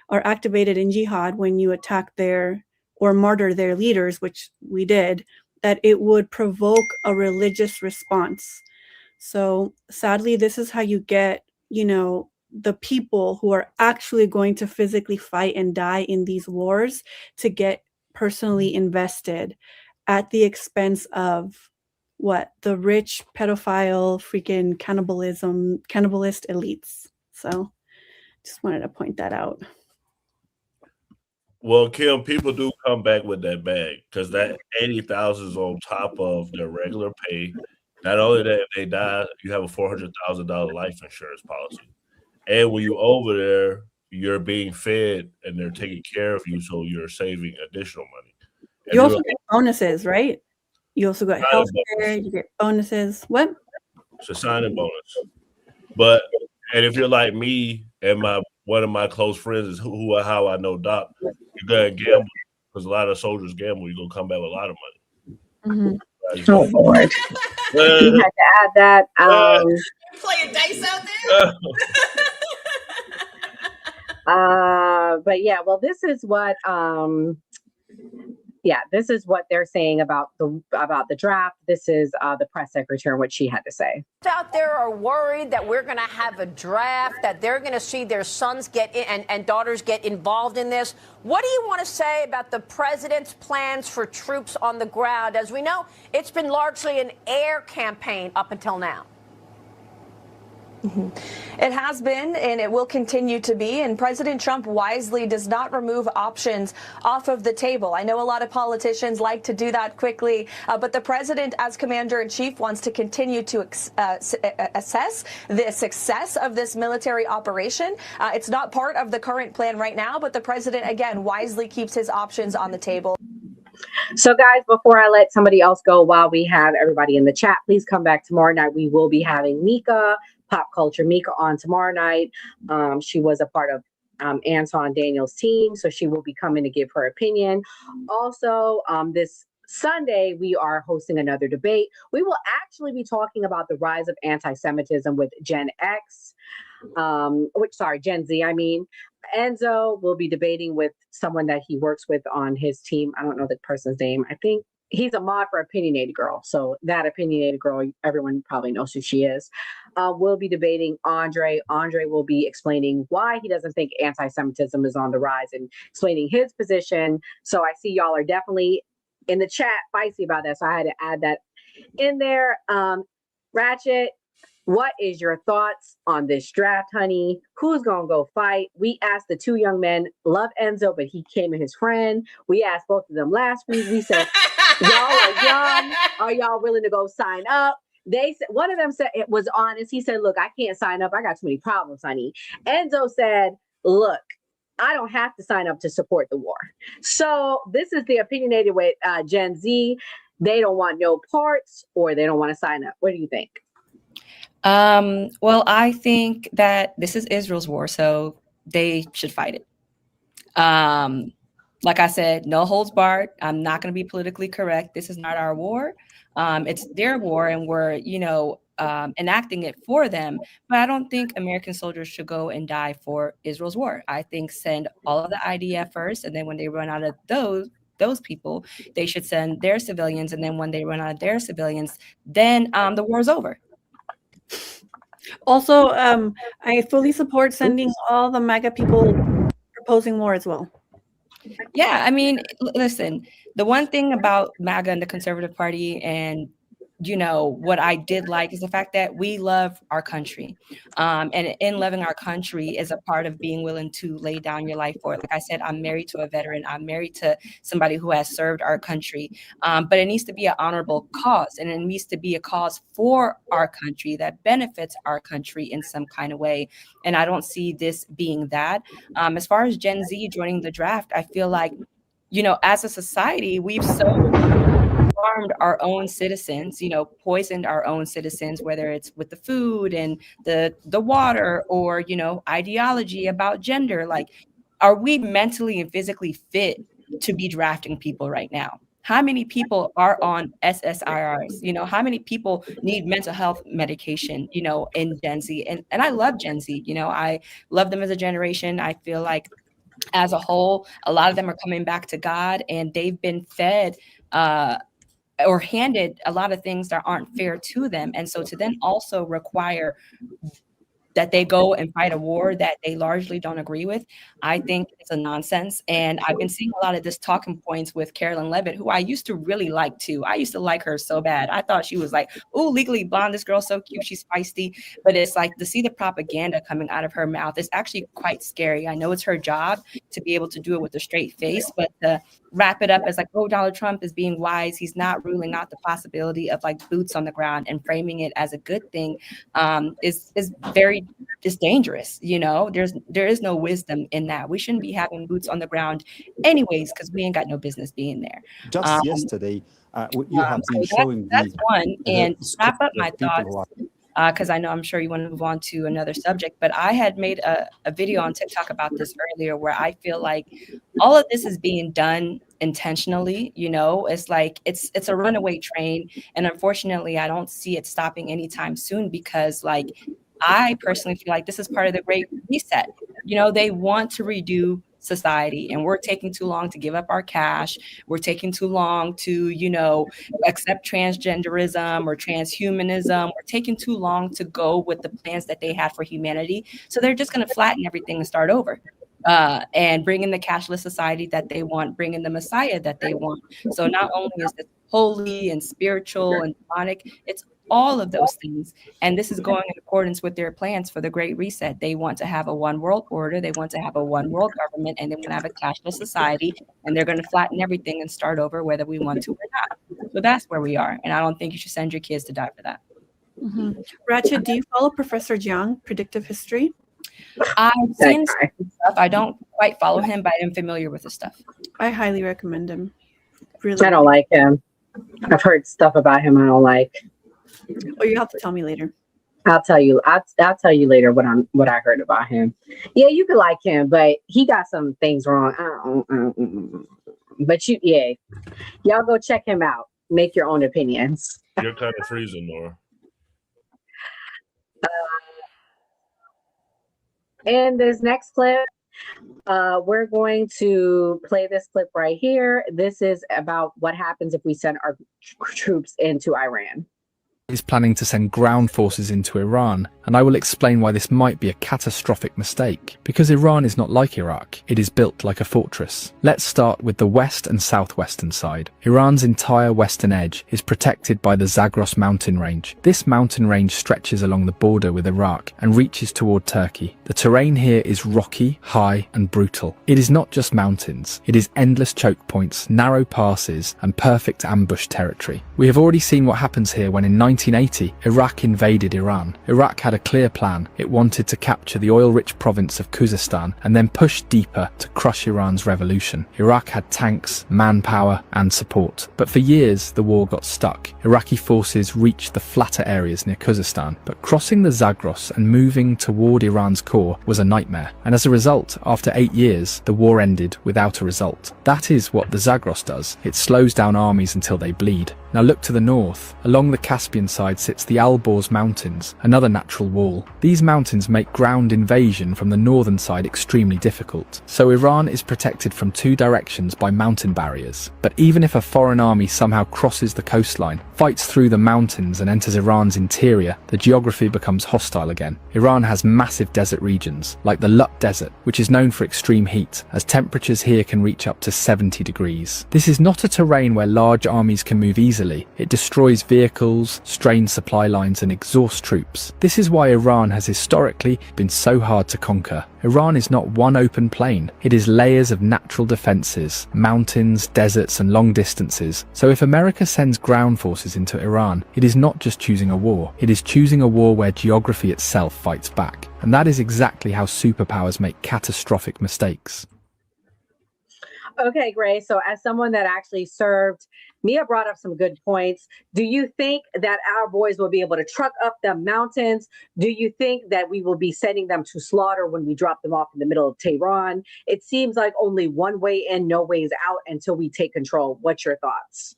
are activated in jihad, when you attack or martyr their leaders, which we did, that it would provoke a religious response. So sadly, this is how you get, the people who are actually going to physically fight and die in these wars to get personally invested at the expense of the rich pedophile freaking cannibalist elites. So just wanted to point that out. Well, Kim, people do come back with that bag, because that 80,000 is on top of their regular pay. Not only that, if they die, you have a $400,000 life insurance policy. And when you're over there, you're being fed and they're taking care of you, so you're saving additional money. And You also get bonuses, right? You also got health care, you get bonuses. What? It's a signing bonus. And if you're like me and one of my close friends is how I know Doc, you gotta gamble, because a lot of soldiers gamble. You're gonna come back with a lot of money. Mm-hmm. Oh Lord! You had to add that. Playing dice out there. But yeah, well, this is what they're saying about the draft. This is the press secretary and what she had to say. Out there are worried that we're going to have a draft, that they're going to see their sons get in and daughters get involved in this. What do you want to say about the president's plans for troops on the ground? As we know, it's been largely an air campaign up until now. It has been, and it will continue to be, and President Trump wisely does not remove options off of the table. I know a lot of politicians like to do that quickly, but the president, as commander-in-chief, wants to continue to assess the success of this military operation. It's not part of the current plan right now, but the president, again, wisely keeps his options on the table. So, guys, before I let somebody else go, while we have everybody in the chat, please come back tomorrow night. We will be having Mika, Pop Culture Mika, on tomorrow night. She was a part of Anton Daniel's team, so she will be coming to give her opinion. Also, this Sunday, we are hosting another debate. We will actually be talking about the rise of anti-Semitism with Gen Z, I mean. Enzo will be debating with someone that he works with on his team. I don't know the person's name. I think he's a mod for Opinionated Girl. So that Opinionated Girl, everyone probably knows who she is. We'll be debating Andre. Andre will be explaining why he doesn't think anti-Semitism is on the rise and explaining his position. So I see y'all are definitely in the chat feisty about that. So I had to add that in there. Ratchet, what is your thoughts on this draft, honey? Who's going to go fight? We asked the two young men, love Enzo, but he came with his friend. We asked both of them last week. We said, y'all are young. Are y'all willing to go sign up? They said, one of them said, it was honest. He said, look, I can't sign up. I got too many problems, honey. Enzo said, look, I don't have to sign up to support the war. So this is the opinionated with Gen Z. They don't want no parts, or they don't want to sign up. What do you think? Well, I think that this is Israel's war, so they should fight it. Like I said, no holds barred. I'm not going to be politically correct. This is not our war. It's their war, and we're, enacting it for them. But I don't think American soldiers should go and die for Israel's war. I think send all of the IDF first, and then when they run out of those people, they should send their civilians, and then when they run out of their civilians, then the war is over. Also, I fully support sending all the MAGA people proposing war as well. Yeah, I mean, listen, the one thing about MAGA and the Conservative Party, and what I did like is the fact that we love our country. And in loving our country is a part of being willing to lay down your life for it. Like I said, I'm married to a veteran. I'm married to somebody who has served our country. But it needs to be an honorable cause, and it needs to be a cause for our country that benefits our country in some kind of way. And I don't see this being that. As far as Gen Z joining the draft, I feel like, as a society, we've harmed our own citizens, poisoned our own citizens, whether it's with the food and the water, or, ideology about gender. Like, are we mentally and physically fit to be drafting people right now? How many people are on SSRIs? How many people need mental health medication, in Gen Z? And I love Gen Z. I love them as a generation. I feel like as a whole, a lot of them are coming back to God, and they've been fed or handed a lot of things that aren't fair to them. And so to then also require that they go and fight a war that they largely don't agree with, I think it's a nonsense. And I've been seeing a lot of this talking points with Carolyn Levitt, who I used to really like too. I used to like her so bad. I thought she was like, oh, Legally Blonde, this girl's so cute, she's feisty. But it's like, to see the propaganda coming out of her mouth is actually quite scary. I know it's her job to be able to do it with a straight face, but to wrap it up as like, oh, Donald Trump is being wise, he's not ruling out the possibility of like boots on the ground, and framing it as a good thing is very dangerous. There is no wisdom in that. We shouldn't be having boots on the ground anyways, because we ain't got no business being there. Just yesterday, you have been showing that's one. And to wrap up my thoughts, because I know I'm sure you want to move on to another subject, but I had made a video on TikTok about this earlier, where I feel like all of this is being done intentionally. It's like it's a runaway train, and unfortunately I don't see it stopping anytime soon, because like I personally feel like this is part of the Great Reset. They want to redo society, and we're taking too long to give up our cash. We're taking too long to, accept transgenderism or transhumanism. We're taking too long to go with the plans that they had for humanity. So they're just going to flatten everything and start over. And bring in the cashless society that they want, bring in the Messiah that they want. So not only is it holy and spiritual and demonic, it's all of those things. And this is going in accordance with their plans for the Great Reset. They want to have a one world order. They want to have a one world government, and they want to have a cashless society, and they're going to flatten everything and start over whether we want to or not. So that's where we are. And I don't think you should send your kids to die for that. Mm-hmm. Ratchet, do you follow Professor Jiang, Predictive History? I've seen stuff. I don't quite follow him, but I'm familiar with his stuff. I highly recommend him. Really, I don't like him. I've heard stuff about him I don't like. Oh, you have to tell me later. I'll tell you. I'll tell you later what I heard about him. Yeah, you could like him, but he got some things wrong. But y'all go check him out. Make your own opinions. You're kind of freezing, Nora. In this next clip, we're going to play this clip right here. This is about what happens if we send our troops into Iran. Is planning to send ground forces into Iran, and I will explain why this might be a catastrophic mistake, because Iran is not like Iraq. It is built like a fortress. Let's start with the west and southwestern side. Iran's entire western edge is protected by the Zagros mountain range. This mountain range stretches along the border with Iraq and reaches toward Turkey. The terrain here is rocky, high, and brutal. It is not just mountains. It is endless choke points, narrow passes, and perfect ambush territory. We have already seen what happens here when in 1980, Iraq invaded Iran. Iraq had a clear plan. It wanted to capture the oil-rich province of Khuzestan and then push deeper to crush Iran's revolution. Iraq had tanks, manpower, and support. But for years, the war got stuck. Iraqi forces reached the flatter areas near Khuzestan, but crossing the Zagros and moving toward Iran's core was a nightmare. And as a result, after 8 years, the war ended without a result. That is what the Zagros does. It slows down armies until they bleed. Now look to the north. Along the Caspian side sits the Alborz Mountains, another natural wall. These mountains make ground invasion from the northern side extremely difficult. So Iran is protected from 2 directions by mountain barriers. But even if a foreign army somehow crosses the coastline, fights through the mountains and enters Iran's interior, the geography becomes hostile again. Iran has massive desert regions, like the Lut Desert, which is known for extreme heat, as temperatures here can reach up to 70 degrees. This is not a terrain where large armies can move easily. It destroys vehicles, strains supply lines, and exhausts troops. This is why Iran has historically been so hard to conquer. Iran is not one open plain. It is layers of natural defenses, mountains, deserts, and long distances. So if America sends ground forces into Iran, it is not just choosing a war. It is choosing a war where geography itself fights back. And that is exactly how superpowers make catastrophic mistakes. Okay, Grace. So as someone that actually served, Mia brought up some good points. Do you think that our boys will be able to truck up the mountains? Do you think that we will be sending them to slaughter when we drop them off in the middle of Tehran? It seems like only one way in, no ways out until we take control. What's your thoughts?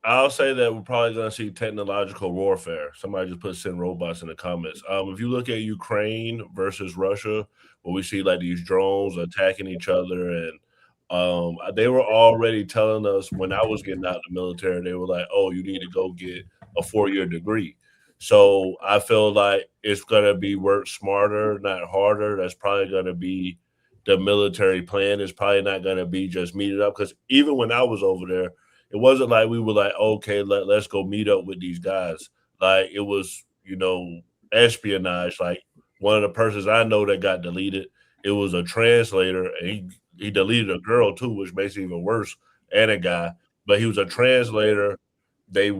I'll say that we're probably going to see technological warfare. Somebody just put send robots in the comments. If you look at Ukraine versus Russia, where we see like these drones attacking each other, and they were already telling us when I was getting out of the military, they were like, oh, you need to go get a 4-year degree. So I feel like it's going to be work smarter, not harder. That's probably going to be the military plan. It's probably not going to be just meet it up. Because even when I was over there, it wasn't like we were like, okay, let's go meet up with these guys. Like it was, espionage. Like one of the persons I know that got deleted, it was a translator, and he deleted a girl too, which makes it even worse, and a guy. But he was a translator. They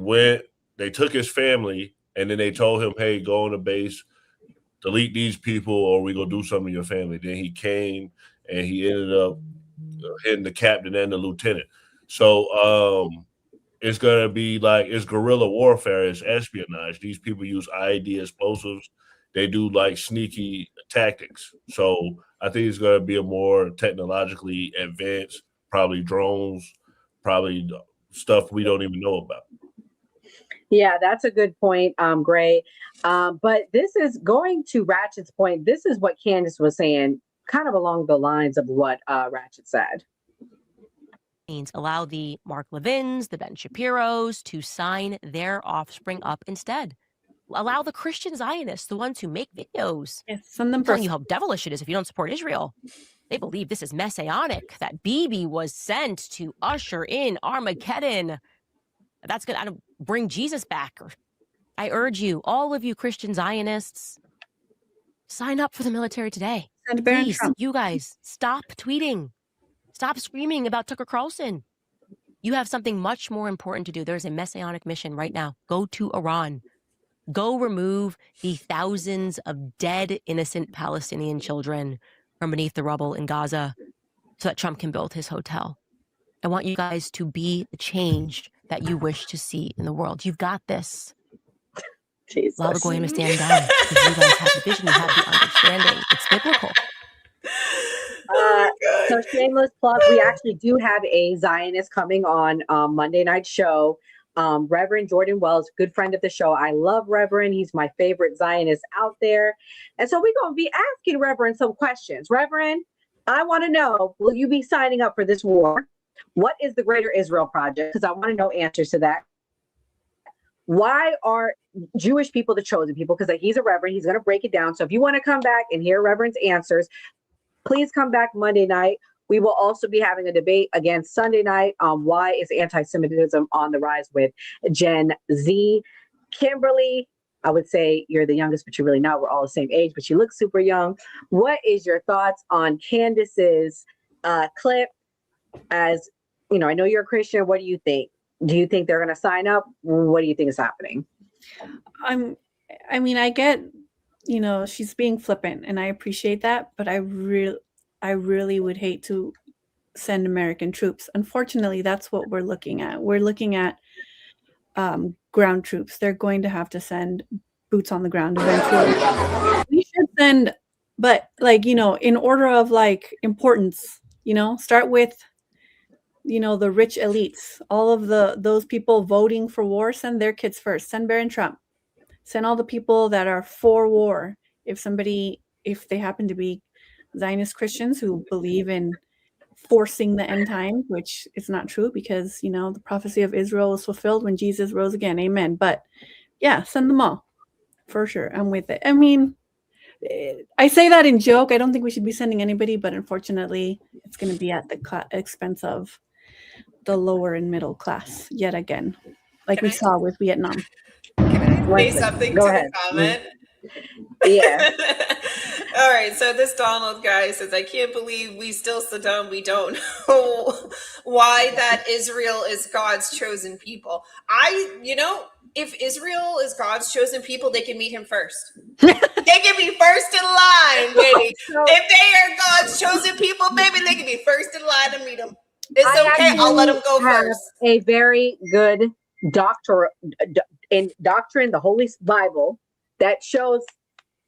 took his family, and then they told him, hey, go on the base, delete these people, or we gonna do something to your family. Then he came, and he ended up hitting the captain and the lieutenant. So it's going to be like it's guerrilla warfare. It's espionage. These people use IED explosives. They do like sneaky tactics. So I think it's going to be a more technologically advanced, probably drones, probably stuff we don't even know about. Yeah, that's a good point, Gray. But this is going to Ratchet's point. This is what Candace was saying, kind of along the lines of what Ratchet said. Allow the Mark Levins, the Ben Shapiros to sign their offspring up instead. Allow the Christian Zionists, the ones who make videos, send them telling you how devilish it is if you don't support Israel. They believe this is messianic, that Bibi was sent to usher in Armageddon. That's going to bring Jesus back. I urge you, all of you Christian Zionists, sign up for the military today. Please, you guys, stop tweeting. Stop screaming about Tucker Carlson. You have something much more important to do. There's a messianic mission right now. Go to Iran. Go remove the thousands of dead, innocent Palestinian children from beneath the rubble in Gaza so that Trump can build his hotel. I want you guys to be the change that you wish to see in the world. You've got this. Jesus. Allow the goyim to stand down because you guys have the vision, you have the understanding. It's biblical. So shameless plug, we actually do have a Zionist coming on Monday night show. Reverend Jordan Wells, good friend of the show. I love Reverend. He's my favorite Zionist out there. And so we're going to be asking Reverend some questions. Reverend, I want to know, will you be signing up for this war? What is the Greater Israel Project? Because I want to know answers to that. Why are Jewish people the chosen people? Because he's a reverend. He's going to break it down. So if you want to come back and hear Reverend's answers, please come back Monday night. We will also be having a debate again Sunday night on why is anti-Semitism on the rise with Gen Z. Kimberly, I would say you're the youngest, but you're really not. We're all the same age, but you look super young. What is your thoughts on Candace's clip? As you know, I know you're a Christian. What do you think? Do you think they're going to sign up? What do you think is happening? I mean, I get, you know, she's being flippant, and I appreciate that, but I really would hate to send American troops. Unfortunately, that's what we're looking at. We're looking at ground troops. They're going to have to send boots on the ground eventually. We should send, but like, you know, in order of like importance, you know, start with, you know, the rich elites, all of those people voting for war, send their kids first. Send Barron Trump. Send all the people that are for war. If they happen to be Zionist Christians who believe in forcing the end time, which is not true because, you know, the prophecy of Israel was fulfilled when Jesus rose again. Amen. But yeah, send them all for sure. I'm with it. I mean, I say that in joke. I don't think we should be sending anybody, but unfortunately, it's going to be at the expense of the lower and middle class yet again, like we saw with Vietnam. Say something Go to ahead. the comment. Yeah. All right, so this Donald guy says, I can't believe we still Saddam. We don't know why that Israel is God's chosen people. If Israel is God's chosen people, they can meet him first. They can be first in line, baby. If they are God's chosen people, baby, they can be first in line to meet him. It's okay. I'll let them go first. A very good doctrine, the Holy Bible, that shows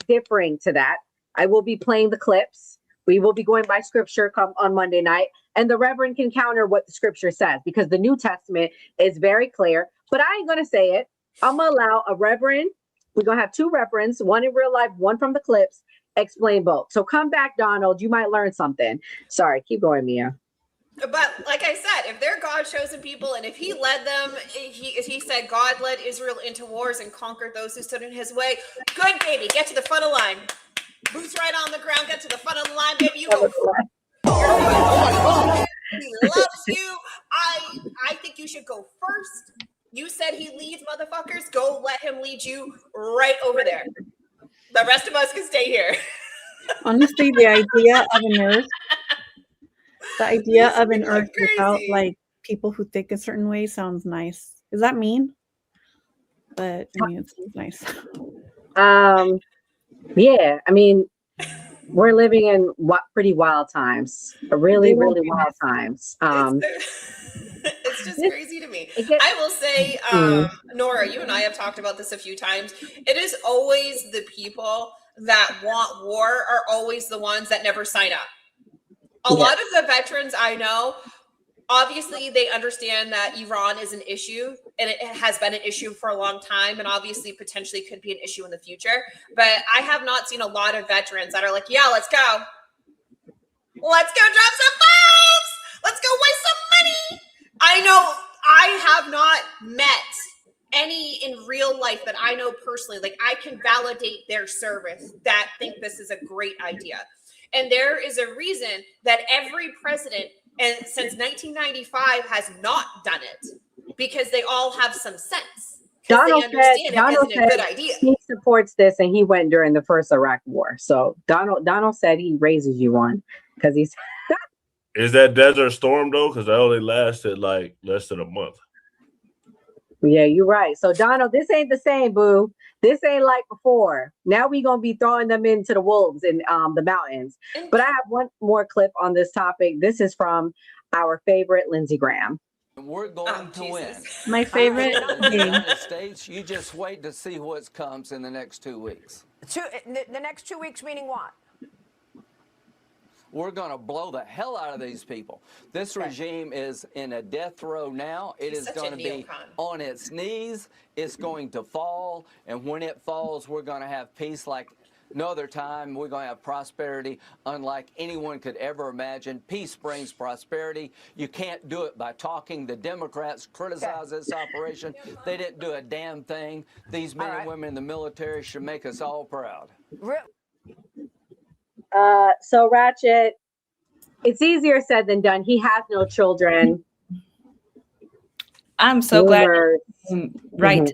differing to that. I will be playing the clips. We will be going by scripture come on Monday night, and the Reverend can counter what the scripture says because the New Testament is very clear. But I ain't gonna say it. I'm gonna allow a Reverend. We're gonna have two Reverends, one in real life, one from the clips, explain both. So come back, Donald. You might learn something. Sorry, keep going, Mia. But like I said, if they're God chosen people, and if he led them, he said God led Israel into wars and conquered those who stood in his way. Good, baby, get to the front of the line. Boots right on the ground, get to the front of the line, baby. You go. He loves you. I think you should go first. You said he leads, motherfuckers. Go let him lead you right over there. The rest of us can stay here. Honestly, the idea of an earth without like people who think a certain way sounds nice. Is that mean? But I mean, it seems nice. Yeah, I mean, we're living in pretty wild times. Really wild times. It's just crazy to me. I will say, Nora, you and I have talked about this a few times. It is always the people that want war are always the ones that never sign up. A lot of the veterans I know, obviously they understand that Iran is an issue, and it has been an issue for a long time, and obviously potentially could be an issue in the future. But I have not seen a lot of veterans that are like, yeah, let's go. Let's go drop some bombs. Let's go waste some money. I know I have not met any in real life that I know personally, like I can validate their service, that think this is a great idea. And there is a reason that every president and since 1995 has not done it, because they all have some sense. Donald said a good idea. He supports this, and he went during the first Iraq war. So Donald said he raises you one because he's. Is that Desert Storm though? Because that only lasted like less than a month. Yeah, you're right. So Donald, this ain't the same, boo. This ain't like before. Now we gonna be throwing them into the wolves in the mountains. But I have one more clip on this topic. This is from our favorite Lindsey Graham. We're going to win. My favorite the United States. You just wait to see what comes in the next 2 weeks. The next 2 weeks meaning what? We're going to blow the hell out of these people. This regime is in a death row now. It is going to be on its knees. It's going to fall. And when it falls, we're going to have peace like no other time. We're going to have prosperity unlike anyone could ever imagine. Peace brings prosperity. You can't do it by talking. The Democrats criticize this operation. They didn't do a damn thing. These men and women in the military should make us all proud. So Ratchet, it's easier said than done. He has no children. I'm so glad, right?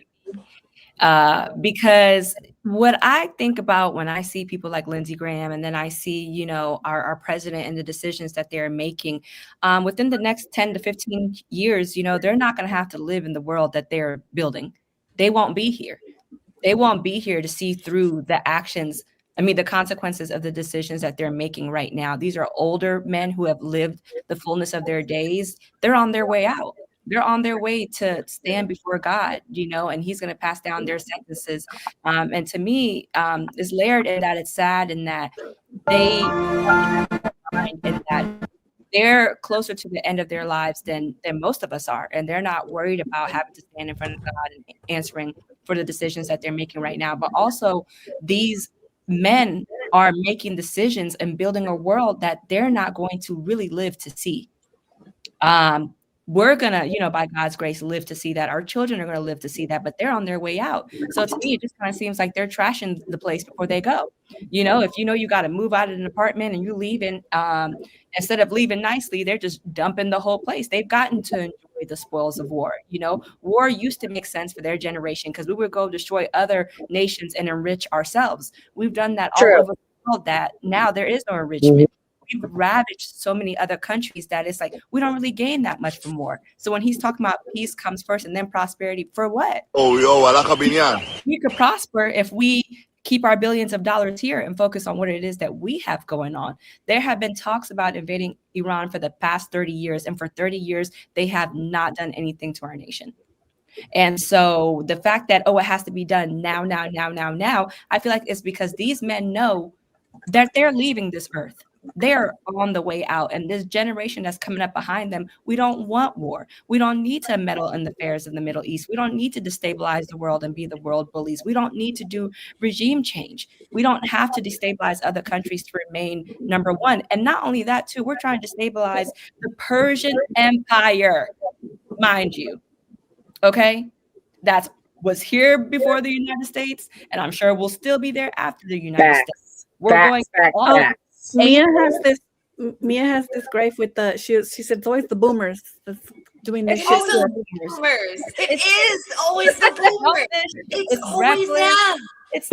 Because what I think about when I see people like Lindsey Graham, and then I see, you know, our president and the decisions that they're making within the next 10 to 15 years, you know, they're not going to have to live in the world that they're building. They won't be here. They won't be here to see through the actions. I mean, the consequences of the decisions that they're making right now. These are older men who have lived the fullness of their days. They're on their way out. They're on their way to stand before God, and he's going to pass down their sentences. And to me, it's layered in that it's sad and that they're closer to the end of their lives than most of us are. And they're not worried about having to stand in front of God and answering for the decisions that they're making right now. But also these men are making decisions and building a world that they're not going to really live to see. We're going to, by God's grace, live to see that. Our children are going to live to see that, but they're on their way out. So to me, it just kind of seems like they're trashing the place before they go. If you got to move out of an apartment and you leaving, instead of leaving nicely, they're just dumping the whole place. They've gotten to enjoy the spoils of war. War used to make sense for their generation because we would go destroy other nations and enrich ourselves. We've done that all over the world, that now there is no enrichment. We've ravaged so many other countries that it's like we don't really gain that much from war. So when he's talking about peace comes first and then prosperity, for what? We could prosper if we keep our billions of dollars here and focus on what it is that we have going on. There have been talks about invading Iran for the past 30 years, and for 30 years, they have not done anything to our nation. And so the fact that, it has to be done now, I feel like it's because these men know that they're leaving this earth. They're on the way out. And this generation that's coming up behind them, we don't want war. We don't need to meddle in the affairs of the Middle East. We don't need to destabilize the world and be the world bullies. We don't need to do regime change. We don't have to destabilize other countries to remain number one. And not only that, too, we're trying to destabilize the Persian Empire, mind you. Okay? That was here before the United States, and I'm sure we'll still be there after the United States. We're going on. Mia has this gripe with she said it's always the boomers that's doing this shit. It's always the boomers. It is always the boomers. It's always them. It's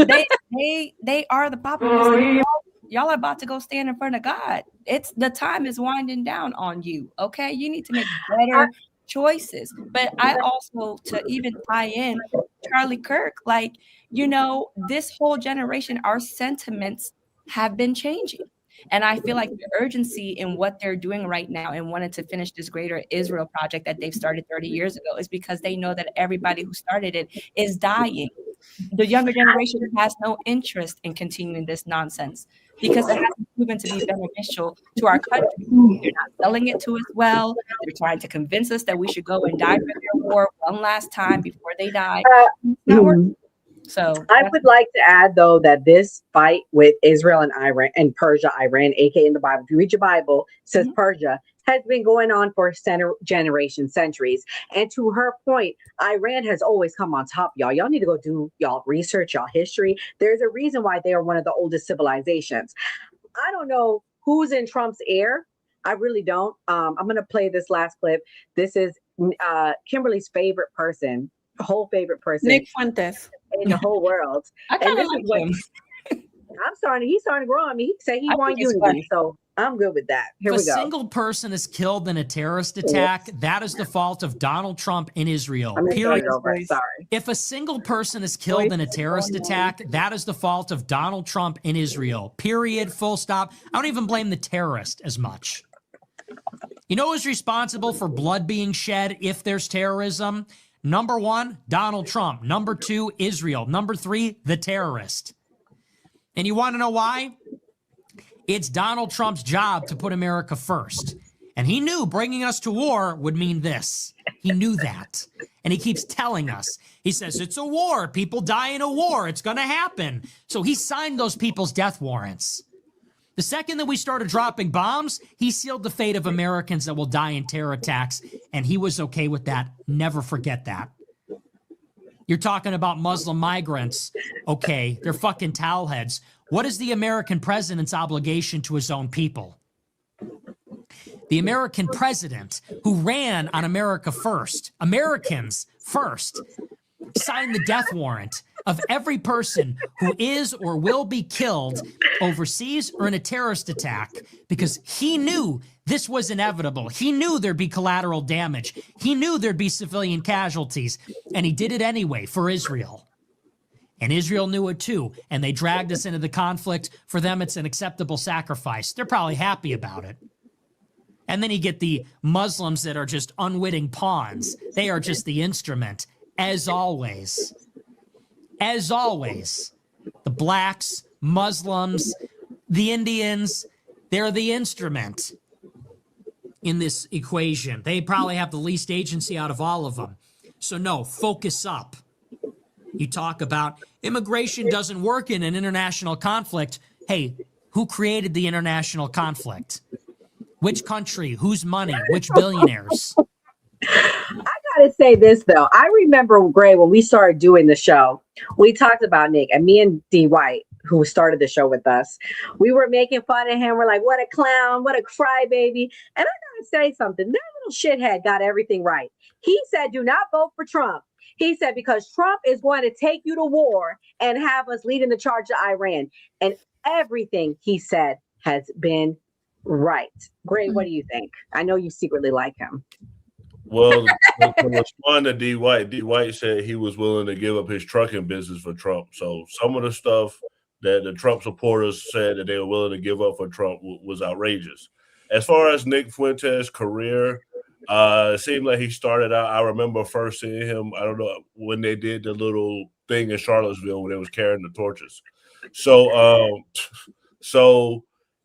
they are the populists. Y'all are about to go stand in front of God. The time is winding down on you. Okay, you need to make better choices. But I also, to even tie in Charlie Kirk, this whole generation, our sentiments have been changing. And I feel like the urgency in what they're doing right now and wanting to finish this greater Israel project that they've started 30 years ago is because they know that everybody who started it is dying. The younger generation has no interest in continuing this nonsense because it hasn't proven to be beneficial to our country. They're not selling it to us well. They're trying to convince us that we should go and die for their war one last time before they die. It's not working. So I would like to add, though, that this fight with Israel and Iran and Persia, Iran, aka in the Bible, if you read your Bible, it says Persia, has been going on for generations, centuries. And to her point, Iran has always come on top, y'all. Y'all need to go do y'all research, y'all history. There's a reason why they are one of the oldest civilizations. I don't know who's in Trump's ear. I really don't. I'm going to play this last clip. This is Kimberly's favorite person. Whole favorite person, Nick Fuentes, in the whole world. I kind of like him. He's starting to grow on me. He say he wants unity, so I'm good with that. Here we go. If a single person is killed in a terrorist attack, that is the fault of Donald Trump in Israel. Period. Sorry. If a single person is killed in a terrorist attack, that is the fault of Donald Trump in Israel. Period. Full stop. I don't even blame the terrorist as much. You know who's responsible for blood being shed if there's terrorism? Number one, Donald Trump. Number two, Israel. Number three, the terrorist. And you want to know why? It's Donald Trump's job to put America first. And he knew bringing us to war would mean this. He knew that. And he keeps telling us. He says, it's a war. People die in a war. It's going to happen. So he signed those people's death warrants. The second that we started dropping bombs, he sealed the fate of Americans that will die in terror attacks, and he was okay with that. Never forget that. You're talking about Muslim migrants. Okay, they're fucking towelheads. What is the American president's obligation to his own people? The American president who ran on America first, Americans first, signed the death warrant of every person who is or will be killed overseas or in a terrorist attack because he knew this was inevitable. He knew there'd be collateral damage. He knew there'd be civilian casualties, and he did it anyway for Israel. And Israel knew it too, and they dragged us into the conflict. For them, it's an acceptable sacrifice. They're probably happy about it. And then you get the Muslims that are just unwitting pawns. They are just the instrument, as always. As always. The blacks, Muslims, the Indians, they're the instrument in this equation. They probably have the least agency out of all of them. So no, focus up. You talk about immigration doesn't work in an international conflict. Hey, who created the international conflict? Which country? Whose money? Which billionaires? I gotta say this though. I remember, Gray, when we started doing the show, we talked about Nick, and me and D. White, who started the show with us, we were making fun of him. We're like, what a clown, what a crybaby. And I gotta say something. That little shithead got everything right. He said, do not vote for Trump. He said, because Trump is going to take you to war and have us leading the charge to Iran. And everything he said has been right. Gray, what do you think? I know you secretly like him. Well, to respond to D. White said he was willing to give up his trucking business for Trump. So some of the stuff that the Trump supporters said that they were willing to give up for Trump was outrageous. As far as Nick Fuentes' career, it seemed like he started out. I remember first seeing him, I don't know, when they did the little thing in Charlottesville when they was carrying the torches. So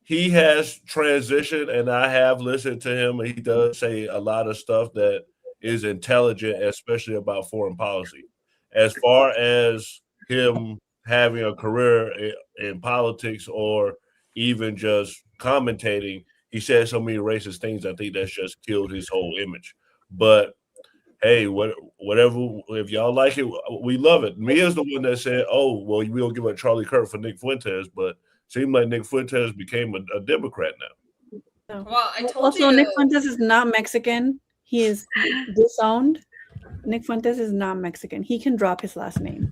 he has transitioned, and I have listened to him, and he does say a lot of stuff that is intelligent, especially about foreign policy. As far as him having a career in politics or even just commentating, he said so many racist things. I think that's just killed his whole image. But hey, whatever, if y'all like it, we love it. Mia's the one that said, oh, well, we'll give up Charlie Kirk for Nick Fuentes, but seemed like Nick Fuentes became a Democrat now. Well, I told also, you. Nick Fuentes is not Mexican. He is disowned. Nick Fuentes is not Mexican. He can drop his last name.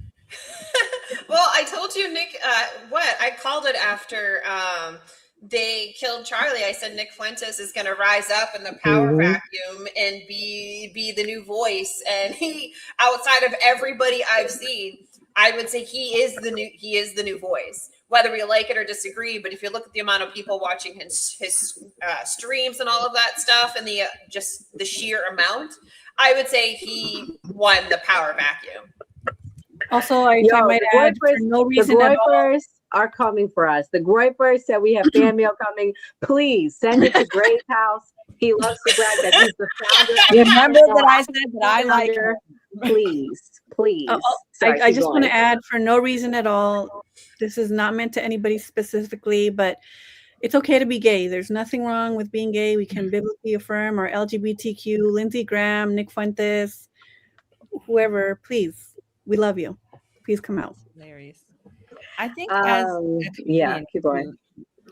Well, I told you, Nick, I called it after they killed Charlie. I said Nick Fuentes is going to rise up in the power vacuum and be the new voice. And he, outside of everybody I've seen, I would say he is the new voice, whether we like it or disagree. But if you look at the amount of people watching his streams and all of that stuff, and the just the sheer amount, I would say he won the power vacuum. Also, I might add, for no reason the at all. Groypers are coming for us. The Groypers said we have fan mail coming. Please send it to Gray's house. He loves to brag that he's the founder. Remember that I said that I like her. Please. I just want to add, for no reason at all, this is not meant to anybody specifically, but it's okay to be gay. There's nothing wrong with being gay. We can biblically affirm our LGBTQ, Lindsey Graham, Nick Fuentes, whoever, please. We love you. Please come out. Hilarious. I think as keep going.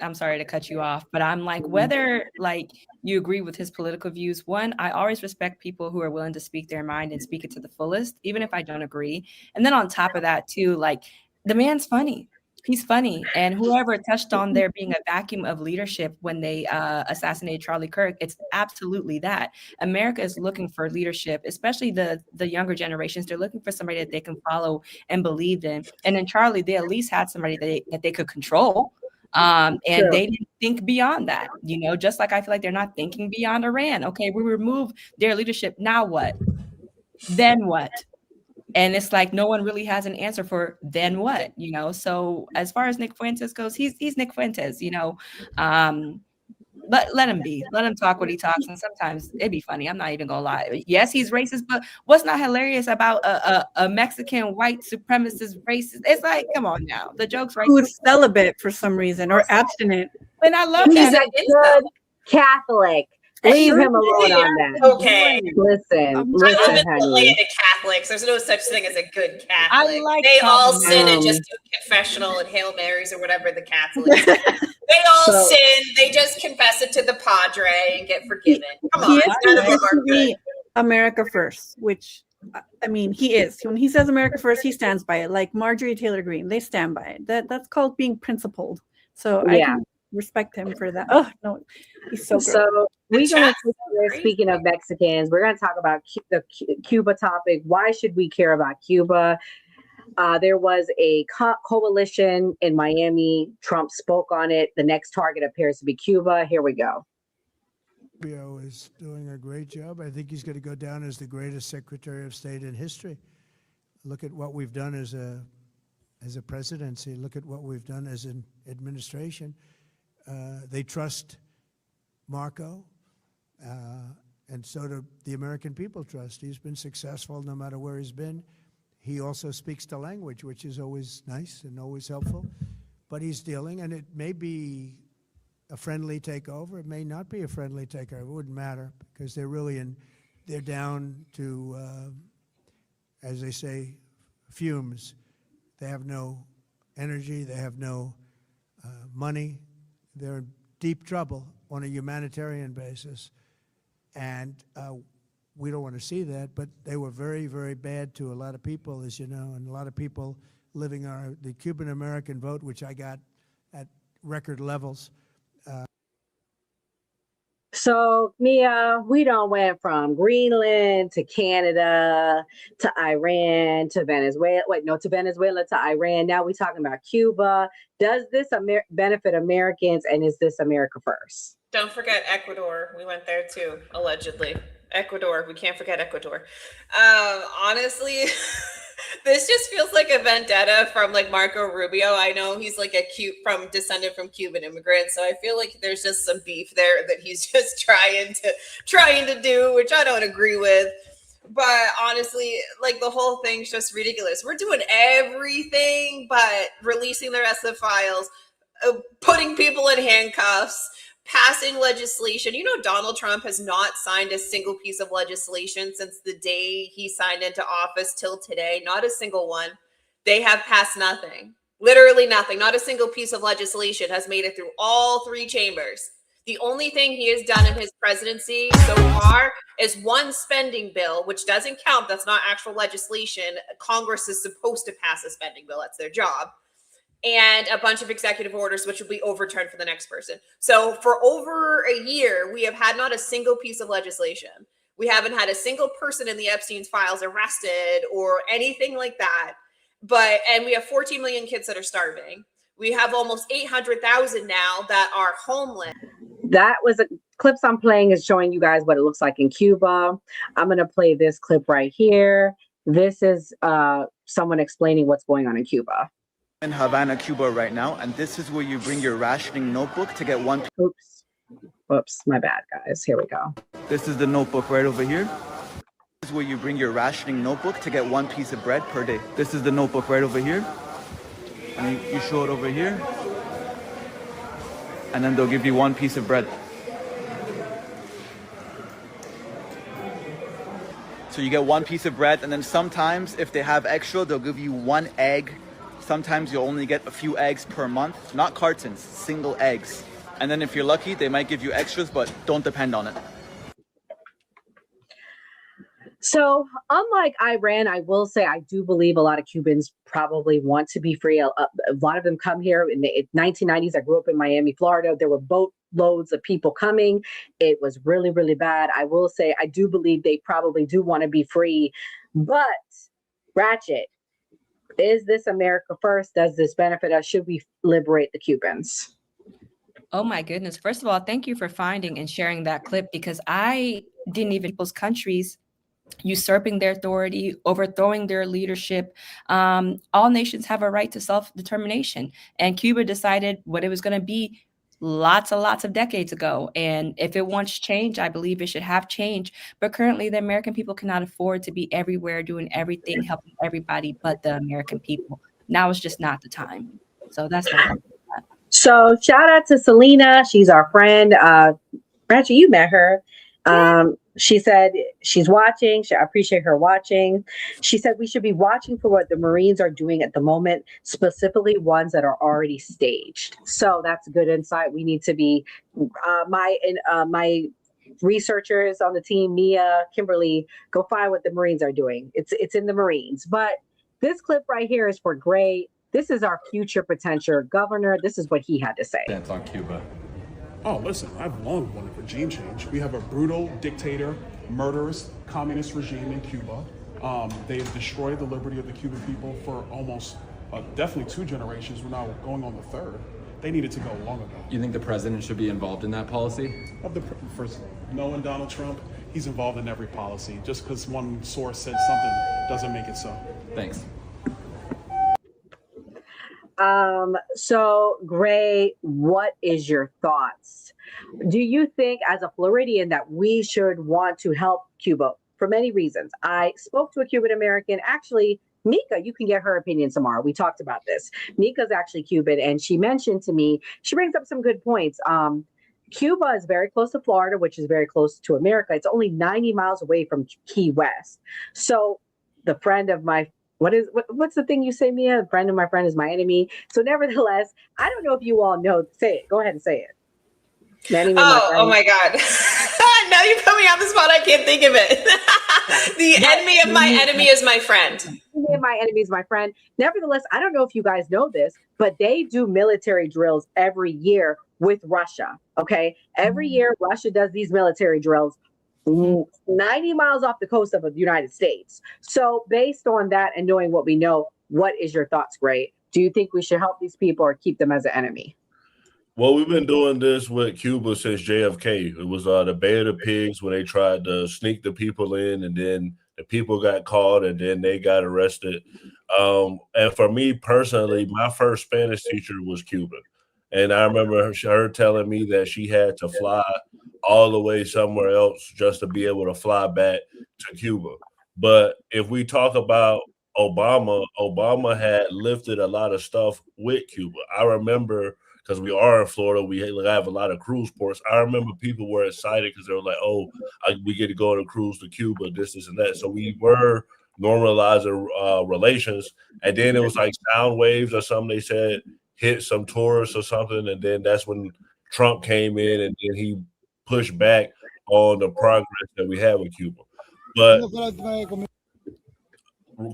I'm sorry to cut you off, but I'm like, whether like you agree with his political views, one, I always respect people who are willing to speak their mind and speak it to the fullest, even if I don't agree. And then on top of that too, like the man's funny. He's funny. And whoever touched on there being a vacuum of leadership when they assassinated Charlie Kirk, it's absolutely that. America is looking for leadership, especially the younger generations. They're looking for somebody that they can follow and believe in. And in Charlie, they at least had somebody that they could control. And they didn't think beyond that, just like I feel like they're not thinking beyond Iran. Okay, we remove their leadership. Now what? Then what? And it's like no one really has an answer for then what, So as far as Nick Fuentes goes, he's Nick Fuentes, Let him be. Let him talk what he talks, and sometimes it'd be funny. I'm not even gonna lie. Yes, he's racist, but what's not hilarious about a Mexican white supremacist racist? It's like, come on now, the joke's right. Who's celibate for some reason or abstinent? And I love He's that. a good Catholic. Leave him alone on that. Okay. Listen, honey. To Catholics, there's no such thing as a good Catholic. I like they all Catholics. sin and just do confessional and Hail Marys or whatever the Catholics do. They all sin. They just confess it to the Padre and get forgiven. Come on, none of them are good. America first, which I mean, he is. When he says America first, he stands by it. Like Marjorie Taylor Greene, they stand by it. That's called being principled. So I can respect him for that. Oh no, he's so good. So we're going to, speaking of Mexicans, we're going to talk about the Cuba topic. Why should we care about Cuba? There was a coalition in Miami. Trump spoke on it. The next target appears to be Cuba. Here we go. Rubio is doing a great job. I think he's going to go down as the greatest Secretary of State in history. Look at what we've done as a presidency. Look at what we've done as an administration. They trust Marco, and so do the American people trust. He's been successful no matter where he's been. He also speaks the language, which is always nice and always helpful. But he's dealing, and it may be a friendly takeover. It may not be a friendly takeover. It wouldn't matter because they're down to, as they say, fumes. They have no energy. They have no money. They're in deep trouble on a humanitarian basis. And we don't want to see that, but they were very, very bad to a lot of people, as you know, and a lot of people living on the Cuban-American vote, which I got at record levels. So, Mia, we done went from Greenland to Canada to Iran to Venezuela. To Venezuela to Iran. Now we're talking about Cuba. Does this benefit Americans, and is this America first? Don't forget Ecuador. We went there too, allegedly. Ecuador. We can't forget Ecuador. Honestly, this just feels like a vendetta from like Marco Rubio. I know he's like descended from Cuban immigrants, so I feel like there's just some beef there that he's just trying to do, which I don't agree with. But honestly, like the whole thing's just ridiculous. We're doing everything but releasing the rest of the files, putting people in handcuffs, passing legislation. You know, Donald Trump has not signed a single piece of legislation since the day he signed into office till today. Not a single one. They have passed nothing. Literally nothing. Not a single piece of legislation has made it through all three chambers. The only thing he has done in his presidency so far is one spending bill, which doesn't count. That's not actual legislation. Congress is supposed to pass a spending bill. That's their job. And a bunch of executive orders, which will be overturned for the next person. So for over a year, we have had not a single piece of legislation. We haven't had a single person in the Epstein's files arrested or anything like that. And we have 14 million kids that are starving. We have almost 800,000 now that are homeless. That was clips I'm playing is showing you guys what it looks like in Cuba. I'm going to play this clip right here. This is someone explaining what's going on in Cuba. In Havana, Cuba right now, and this is where you bring your rationing notebook to get one. Oops, my bad, guys. Here we go. This is the notebook right over here. This is where you bring your rationing notebook to get one piece of bread per day. This is the notebook right over here. And you show it over here. And then they'll give you one piece of bread. So you get one piece of bread, and then sometimes if they have extra, they'll give you one egg. Sometimes you'll only get a few eggs per month, not cartons, single eggs. And then if you're lucky, they might give you extras, but don't depend on it. So unlike Iran, I will say I do believe a lot of Cubans probably want to be free. A lot of them come here in the 1990s. I grew up in Miami, Florida. There were boatloads of people coming. It was really, really bad. I will say I do believe they probably do want to be free. But Ratchet, is this America first? Does this benefit us? Should we liberate the Cubans? Oh my goodness. First of all, thank you for finding and sharing that clip, because I didn't even people's countries usurping their authority, overthrowing their leadership. All nations have a right to self-determination. And Cuba decided what it was going to be lots and lots of decades ago. And if it wants change, I believe it should have change. But currently, the American people cannot afford to be everywhere, doing everything, helping everybody but the American people. Now is just not the time. So that's what I'm saying. So shout out to Selena. She's our friend. Ratchet, you met her. She said she's watching. I appreciate her watching. She said we should be watching for what the Marines are doing at the moment, specifically ones that are already staged. So that's good insight. We need to be my researchers on the team, Mia, Kimberly, go find what the Marines are doing. It's in the Marines. But this clip right here is for Gray. This is our future potential governor. This is what he had to say. Stance on Cuba. Oh, listen, I've long wanted regime change. We have a brutal dictator, murderous, communist regime in Cuba. They've destroyed the liberty of the Cuban people for almost, definitely 2 generations. We're now going on the 3rd. They needed to go long ago. You think the president should be involved in that policy? First, knowing Donald Trump, he's involved in every policy. Just because one source said something doesn't make it so. Thanks. So Gray, what is your thoughts? Do you think as a Floridian that we should want to help Cuba for many reasons? I spoke to a Cuban American, actually, Mika, you can get her opinion tomorrow. We talked about this. Mika's actually Cuban, and she mentioned to me, she brings up some good points. Cuba is very close to Florida, which is very close to America. It's only 90 miles away from Key West. So the friend of my what's the thing you say, Mia? The friend of my friend is my enemy. So nevertheless, I don't know if you all know. Say it. Go ahead and say it. Oh my God. Now you put me on the spot. I can't think of it. The enemy of my enemy is my friend. Enemy of my enemy is my friend. Nevertheless, I don't know if you guys know this, but they do military drills every year with Russia. Okay. Every year, Russia does these military drills 90 miles off the coast of the United States. So based on that and knowing what we know, what is your thoughts, Gray? Do you think we should help these people or keep them as an enemy? Well, we've been doing this with Cuba since JFK. It was the Bay of the Pigs when they tried to sneak the people in, and then the people got caught, and then they got arrested. And for me personally, my first Spanish teacher was Cuban. And I remember her telling me that she had to fly all the way somewhere else just to be able to fly back to Cuba. But if we talk about Obama had lifted a lot of stuff with Cuba. I remember, because we are in Florida, we have a lot of cruise ports. I remember people were excited because they were like, we get to go on a cruise to Cuba, this, and that. So we were normalizing relations. And then it was like sound waves or something they said hit some tourists or something. And then that's when Trump came in and then he pushed back on the progress that we have with Cuba. But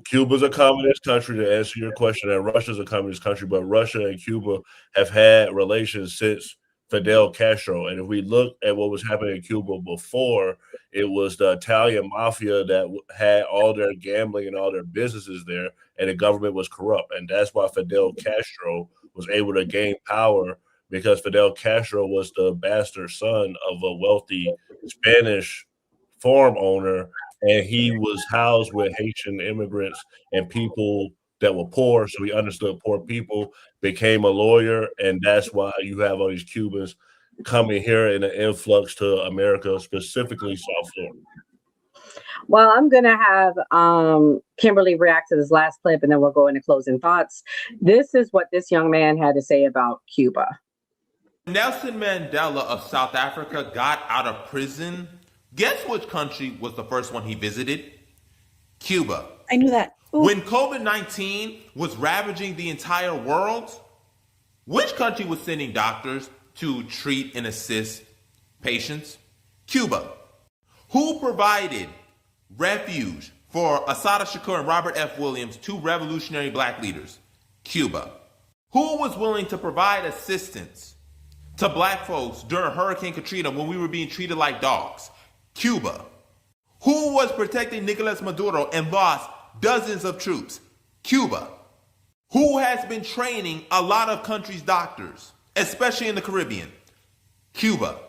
Cuba's a communist country, to answer your question, and Russia's a communist country, but Russia and Cuba have had relations since Fidel Castro. And if we look at what was happening in Cuba before, it was the Italian mafia that had all their gambling and all their businesses there, and the government was corrupt. And that's why Fidel Castro was able to gain power, because Fidel Castro was the bastard son of a wealthy Spanish farm owner, and he was housed with Haitian immigrants and people that were poor, so he understood poor people, became a lawyer, and that's why you have all these Cubans coming here in an influx to America, specifically South Florida. Well, I'm going to have Kimberly react to this last clip, and then we'll go into closing thoughts. This is what this young man had to say about Cuba. Nelson Mandela of South Africa got out of prison. Guess which country was the first one he visited? Cuba. I knew that. Ooh. When COVID-19 was ravaging the entire world, which country was sending doctors to treat and assist patients? Cuba. Who provided refuge for Assata Shakur and Robert F. Williams, 2 revolutionary black leaders? Cuba. Who was willing to provide assistance to black folks during Hurricane Katrina when we were being treated like dogs? Cuba. Who was protecting Nicolas Maduro and lost dozens of troops? Cuba. Who has been training a lot of countries' doctors, especially in the Caribbean? Cuba.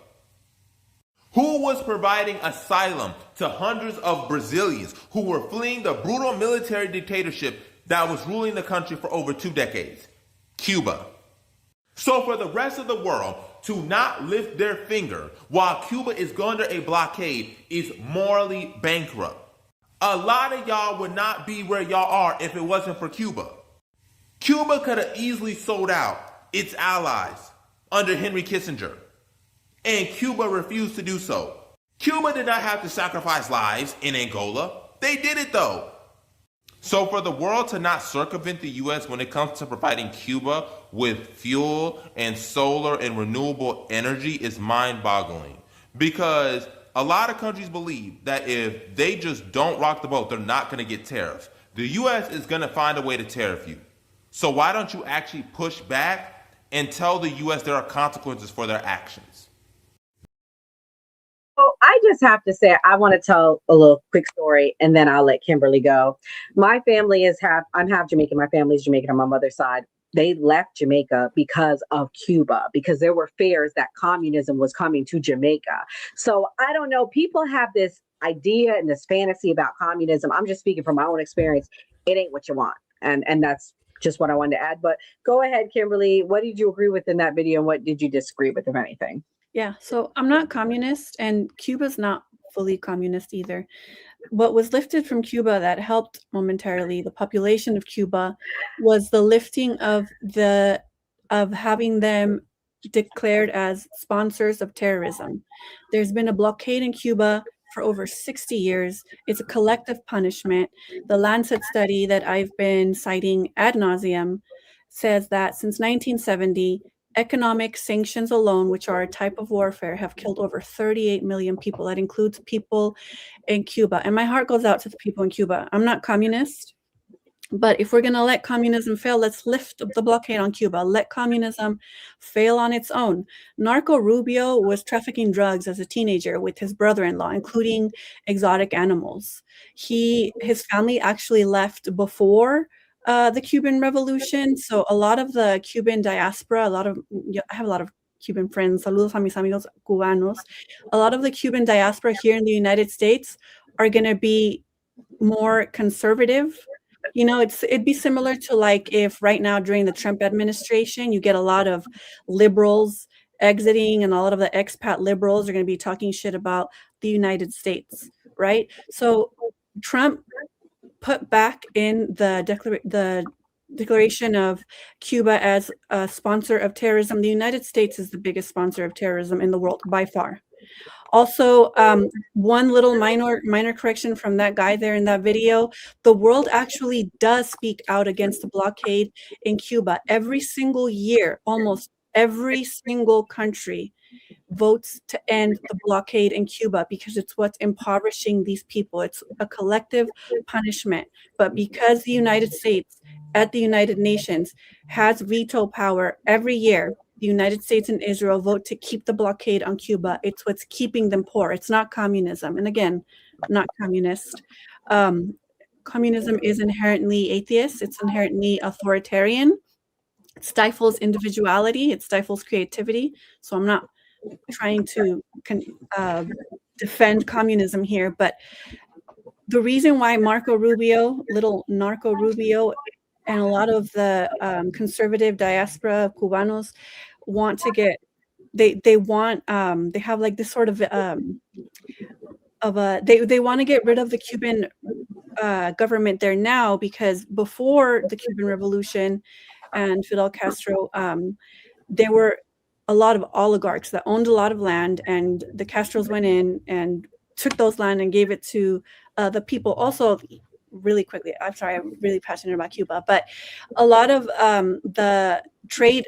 Who was providing asylum to hundreds of Brazilians who were fleeing the brutal military dictatorship that was ruling the country for over 2 decades? Cuba. So for the rest of the world to not lift their finger while Cuba is under a blockade is morally bankrupt. A lot of y'all would not be where y'all are if it wasn't for Cuba. Cuba could have easily sold out its allies under Henry Kissinger, and Cuba refused to do so. Cuba did not have to sacrifice lives in Angola. They did it though. So for the world to not circumvent the U.S. when it comes to providing Cuba with fuel and solar and renewable energy is mind-boggling. Because a lot of countries believe that if they just don't rock the boat, they're not going to get tariffs. The U.S. is going to find a way to tariff you. So why don't you actually push back and tell the U.S. there are consequences for their actions? So I just have to say, I want to tell a little quick story, and then I'll let Kimberly go. My family is I'm half Jamaican. My family's Jamaican on my mother's side. They left Jamaica because of Cuba, because there were fears that communism was coming to Jamaica. So I don't know. People have this idea and this fantasy about communism. I'm just speaking from my own experience. It ain't what you want. And that's just what I wanted to add. But go ahead, Kimberly. What did you agree with in that video, and what did you disagree with, if anything? Yeah, so I'm not communist, and Cuba's not fully communist either. What was lifted from Cuba that helped momentarily the population of Cuba was the lifting of having them declared as sponsors of terrorism. There's been a blockade in Cuba for over 60 years. It's a collective punishment. The Lancet study that I've been citing ad nauseum says that since 1970, economic sanctions alone, which are a type of warfare, have killed over 38 million people. That includes people in Cuba. And my heart goes out to the people in Cuba. I'm not communist, but if we're going to let communism fail, let's lift the blockade on Cuba. Let communism fail on its own. Narco Rubio was trafficking drugs as a teenager with his brother-in-law, including exotic animals. His family actually left before the Cuban Revolution. So a lot of the Cuban diaspora, I have a lot of Cuban friends, saludos a mis amigos cubanos. A lot of the Cuban diaspora here in the United States are going to be more conservative. You know, it'd be similar to like if right now during the Trump administration, you get a lot of liberals exiting, and a lot of the expat liberals are going to be talking shit about the United States, right? So Trump put back in the declaration of Cuba as a sponsor of terrorism. The United States is the biggest sponsor of terrorism in the world by far. Also, one little minor correction from that guy there in that video, the world actually does speak out against the blockade in Cuba. Every single year, almost every single country votes to end the blockade in Cuba because it's what's impoverishing these people. It's a collective punishment. But because the United States at the United Nations has veto power every year, the United States and Israel vote to keep the blockade on Cuba. It's what's keeping them poor. It's not communism. And again, not communist. Communism is inherently atheist. It's inherently authoritarian. It stifles individuality. It stifles creativity. So I'm not trying to defend communism here, but the reason why little Narco Rubio, and a lot of the conservative diaspora Cubanos want to get, they have like this sort of they want to get rid of the Cuban government there now, because before the Cuban Revolution and Fidel Castro, there were a lot of oligarchs that owned a lot of land, and the Castros went in and took those land and gave it to the people. Also, really quickly, I'm sorry, I'm really passionate about Cuba, but a lot of the trade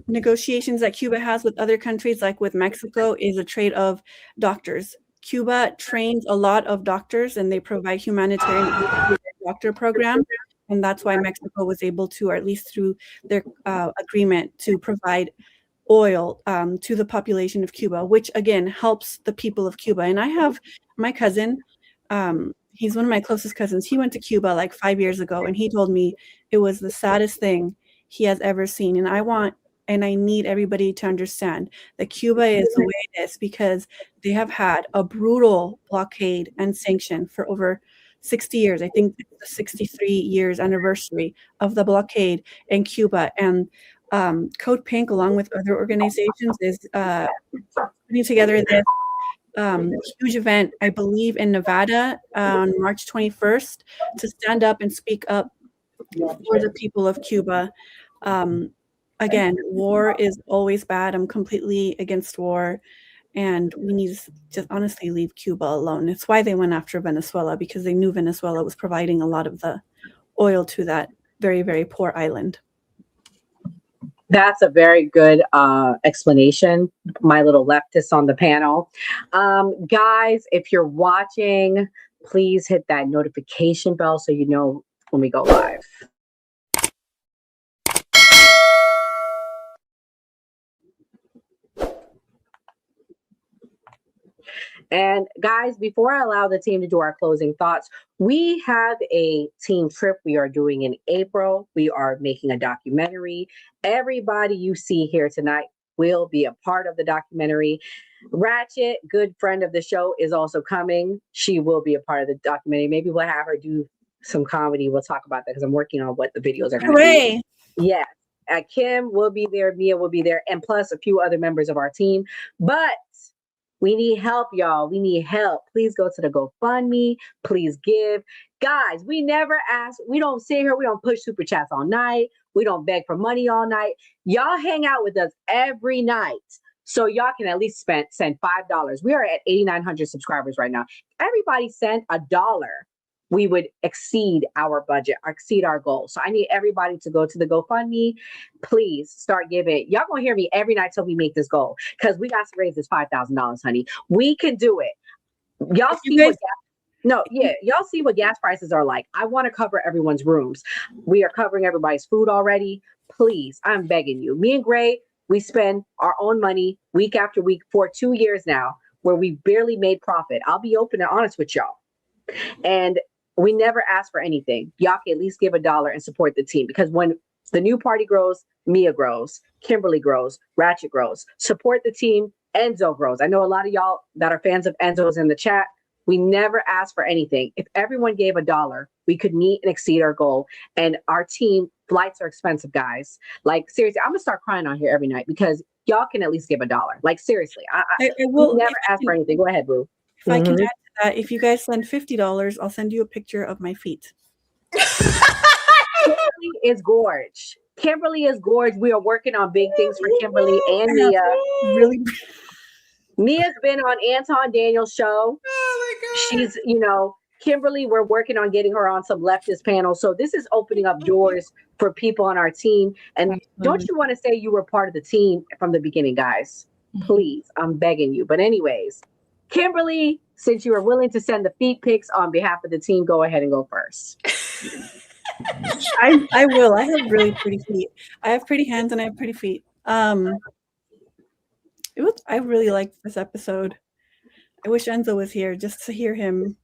negotiations that Cuba has with other countries, like with Mexico, is a trade of doctors. Cuba trains a lot of doctors, and they provide humanitarian doctor program. And that's why Mexico was able to, or at least through their agreement, to provide oil to the population of Cuba, which again helps the people of Cuba. And I have my cousin, he's one of my closest cousins. He went to Cuba like 5 years ago, and he told me it was the saddest thing he has ever seen. And I need everybody to understand that Cuba is the way it is because they have had a brutal blockade and sanction for over 60 years. I think the 63 years anniversary of the blockade in Cuba. And Code Pink, along with other organizations, is putting together this huge event, I believe, in Nevada on March 21st to stand up and speak up for the people of Cuba. Again, war is always bad. I'm completely against war. And we need to just honestly leave Cuba alone. It's why they went after Venezuela, because they knew Venezuela was providing a lot of the oil to that very, very poor island. That's a very good explanation, my little leftist on the panel. Guys, if you're watching, please hit that notification bell so you know when we go live. And guys, before I allow the team to do our closing thoughts, we have a team trip we are doing in April. We are making a documentary. Everybody you see here tonight will be a part of the documentary. Ratchet, good friend of the show, is also coming. She will be a part of the documentary. Maybe we'll have her do some comedy. We'll talk about that because I'm working on what the videos are going to be. Yes. Kim will be there. Mia will be there. And plus a few other members of our team. But we need help, y'all. We need help. Please go to the GoFundMe. Please give. Guys, we never ask. We don't sit here. We don't push super chats all night. We don't beg for money all night. Y'all hang out with us every night. So y'all can at least send $5. We are at 8,900 subscribers right now. Everybody send $1. We would exceed our budget, exceed our goal. So I need everybody to go to the GoFundMe. Please start giving. Y'all gonna hear me every night till we make this goal because we got to raise this $5,000, honey. We can do it. Y'all see y'all see what gas prices are like. I want to cover everyone's rooms. We are covering everybody's food already. Please, I'm begging you. Me and Gray, we spend our own money week after week for 2 years now, where we barely made profit. I'll be open and honest with y'all. And we never ask for anything. Y'all can at least give $1 and support the team because when the new party grows, Mia grows, Kimberly grows, Ratchet grows. Support the team, Enzo grows. I know a lot of y'all that are fans of Enzo's in the chat. We never ask for anything. If everyone gave $1, we could meet and exceed our goal. And our team, flights are expensive, guys. Like, seriously, I'm going to start crying on here every night because y'all can at least give $1. Like, seriously, I will never ask for anything. Go ahead, boo. If I can add to that, if you guys send $50, I'll send you a picture of my feet. Kimberly is gorge. Kimberly is gorge. We are working on big things for Kimberly and Mia. Really? Mia's been on Anton Daniel's show. Oh my God. She's, Kimberly, we're working on getting her on some leftist panels. So this is opening up doors for people on our team. And don't you want to say you were part of the team from the beginning, guys? Please, I'm begging you. But anyways, Kimberly, since you are willing to send the feet pics on behalf of the team, go ahead and go first. I will. I have really pretty feet. I have pretty hands and I have pretty feet. I really liked this episode. I wish Enzo was here just to hear him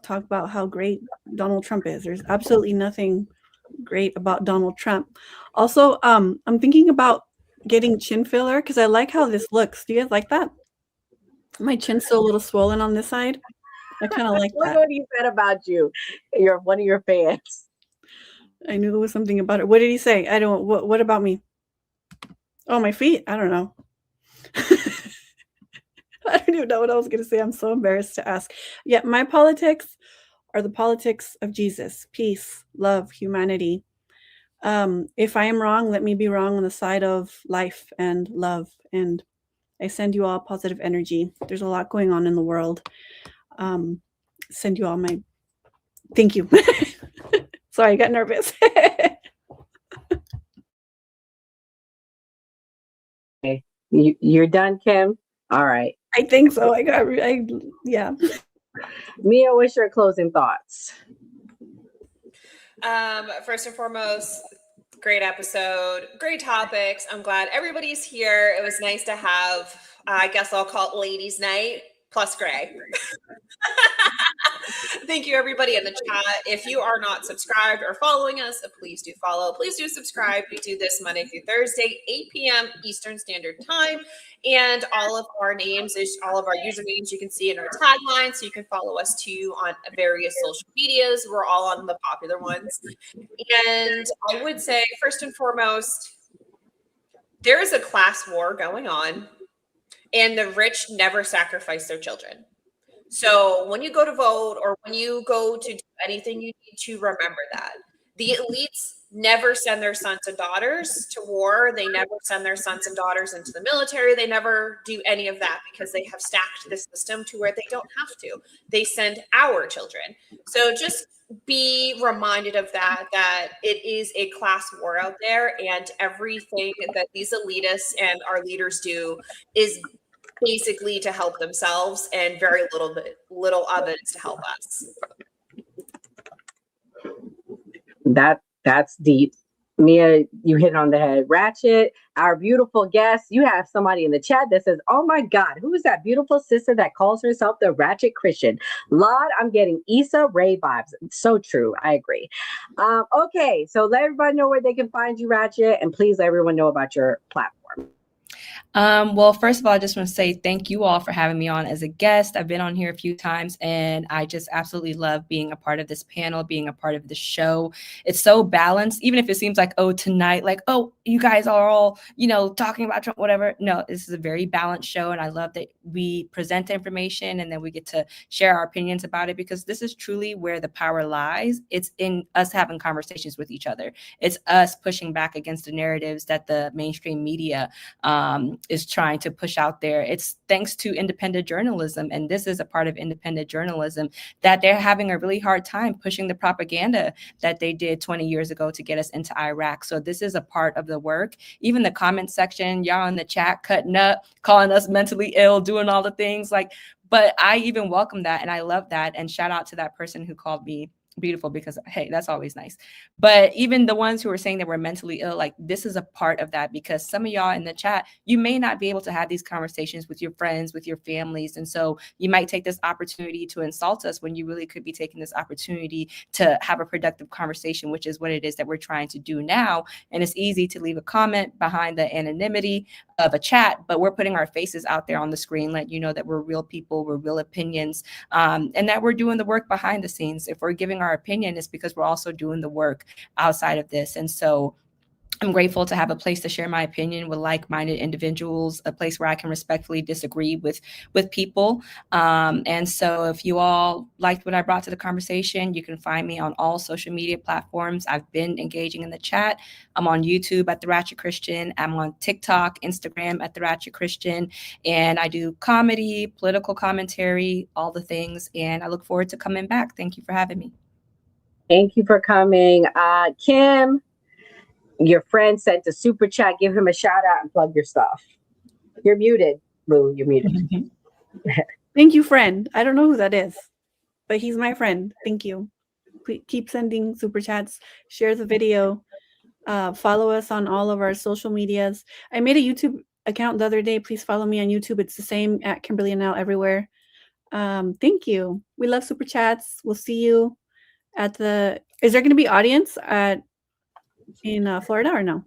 talk about how great Donald Trump is. There's absolutely nothing great about Donald Trump. Also, I'm thinking about getting chin filler because I like how this looks. Do you guys like that? My chin's still a little swollen on this side. I kind of like that. What he said about you. You're one of your fans. I knew there was something about it. What did he say? I don't. What about me? Oh, my feet. I don't know. I don't even know what I was going to say. I'm so embarrassed to ask. Yeah, my politics are the politics of Jesus. Peace, love, humanity. If I am wrong, let me be wrong on the side of life and love. And I send you all positive energy. There's a lot going on in the world. Send you all my thank you. Sorry, I got nervous. Okay. You're done, Kim? All right. I think so. Yeah. Mia, what's your closing thoughts? First and foremost, great episode, great topics. I'm glad everybody's here. It was nice to have, I guess I'll call it ladies' night plus Gray. Thank you, everybody in the chat. If you are not subscribed or following us, please do follow. Please do subscribe. We do this Monday through Thursday, 8 p.m. Eastern Standard Time. And all of our names, all of our usernames you can see in our tagline. So you can follow us too on various social medias. We're all on the popular ones. And I would say, first and foremost, there is a class war going on, and the rich never sacrifice their children. So when you go to vote or when you go to do anything, you need to remember that. The elites never send their sons and daughters to war. They never send their sons and daughters into the military. They never do any of that because they have stacked the system to where they don't have to. They send our children. So just be reminded of that it is a class war out there, and everything that these elitists and our leaders do is basically to help themselves, and very little of it is to help us. That's deep. Mia, you hit it on the head. Ratchet, our beautiful guest. You have somebody in the chat that says, "Oh my God, who is that beautiful sister that calls herself the Ratchet Christian?" Lord, I'm getting Issa Rae vibes. So true. I agree. Okay, so let everybody know where they can find you, Ratchet, and please let everyone know about your platform. Well, first of all, I just want to say thank you all for having me on as a guest. I've been on here a few times, and I just absolutely love being a part of this panel, being a part of the show. It's so balanced, even if it seems like, oh, tonight, like, oh, you guys are all, talking about Trump, whatever. No, this is a very balanced show, and I love that we present the information and then we get to share our opinions about it, because this is truly where the power lies. It's in us having conversations with each other. It's us pushing back against the narratives that the mainstream media is trying to push out there. It's thanks to independent journalism, and this is a part of independent journalism, that they're having a really hard time pushing the propaganda that they did 20 years ago to get us into Iraq. So this is a part of the work. Even the comment section, y'all in the chat cutting up, calling us mentally ill, doing all the things but I even welcome that, and I love that. And shout out to that person who called me beautiful, because hey, that's always nice. But even the ones who are saying that we're mentally ill, this is a part of that, because some of y'all in the chat, you may not be able to have these conversations with your friends, with your families, and so you might take this opportunity to insult us when you really could be taking this opportunity to have a productive conversation, which is what it is that we're trying to do now. And it's easy to leave a comment behind the anonymity of a chat, but we're putting our faces out there on the screen, let you know that we're real people, we're real opinions, and that we're doing the work behind the scenes. If we're giving our opinion, it's because we're also doing the work outside of this. And so I'm grateful to have a place to share my opinion with like-minded individuals, a place where I can respectfully disagree with people. And so if you all liked what I brought to the conversation, you can find me on all social media platforms. I've been engaging in the chat. I'm on YouTube at The Ratchet Christian. I'm on TikTok, Instagram at The Ratchet Christian. And I do comedy, political commentary, all the things. And I look forward to coming back. Thank you for having me. Thank you for coming. Kim, your friend sent a super chat. Give him a shout out and plug your stuff. You're muted, Lou. You're muted. Thank you, friend. I don't know who that is, but he's my friend. Thank you. Please keep sending super chats. Share the video. Follow us on all of our social medias. I made a YouTube account the other day. Please follow me on YouTube. It's the same at Kimberly and Now everywhere. Thank you. We love super chats. We'll see you at the. Is there going to be audience in Florida or no?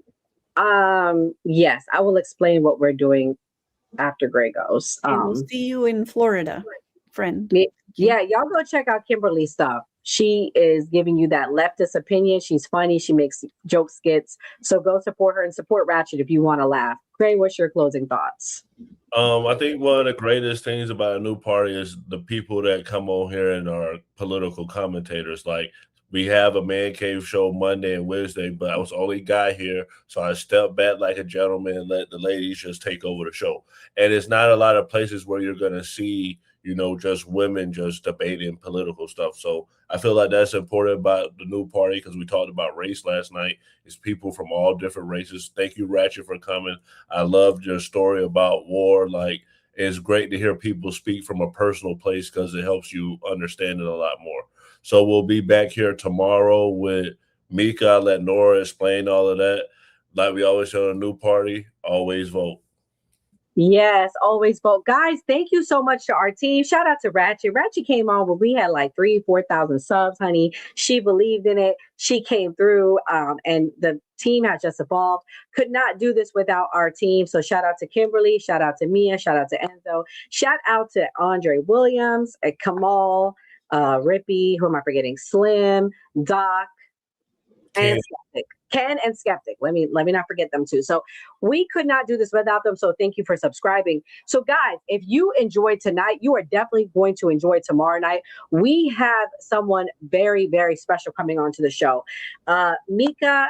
Yes, I will explain what we're doing after Gray goes. We'll see you in Florida, friend. Yeah, y'all go check out Kimberly's stuff. She is giving you that leftist opinion. She's funny. She makes joke skits. So go support her and support Ratchet if you want to laugh. Gray, what's your closing thoughts? I think one of the greatest things about a new party is the people that come on here and are political commentators. Like, we have a man cave show Monday and Wednesday, but I was the only guy here, so I stepped back like a gentleman and let the ladies just take over the show. And it's not a lot of places where you're going to see, just women just debating political stuff. So I feel like that's important about the new party, because we talked about race last night. It's people from all different races. Thank you, Ratchet, for coming. I loved your story about war. It's great to hear people speak from a personal place, because it helps you understand it a lot more. So we'll be back here tomorrow with Mika. I'll let Nora explain all of that. Like we always say on a new party, always vote. Yes, always vote. Guys, thank you so much to our team. Shout out to Ratchet. Ratchet came on when we had 3,000-4,000 subs, honey. She believed in it. She came through, and the team has just evolved. Could not do this without our team. So shout out to Kimberly. Shout out to Mia. Shout out to Enzo. Shout out to Andre Williams, Kamal, Rippy, who am I forgetting? Slim, Doc, and Skeptic. Ken and Skeptic. Let me not forget them too. So we could not do this without them. So thank you for subscribing. So guys, if you enjoyed tonight, you are definitely going to enjoy tomorrow night. We have someone very, very special coming onto the show. Mika,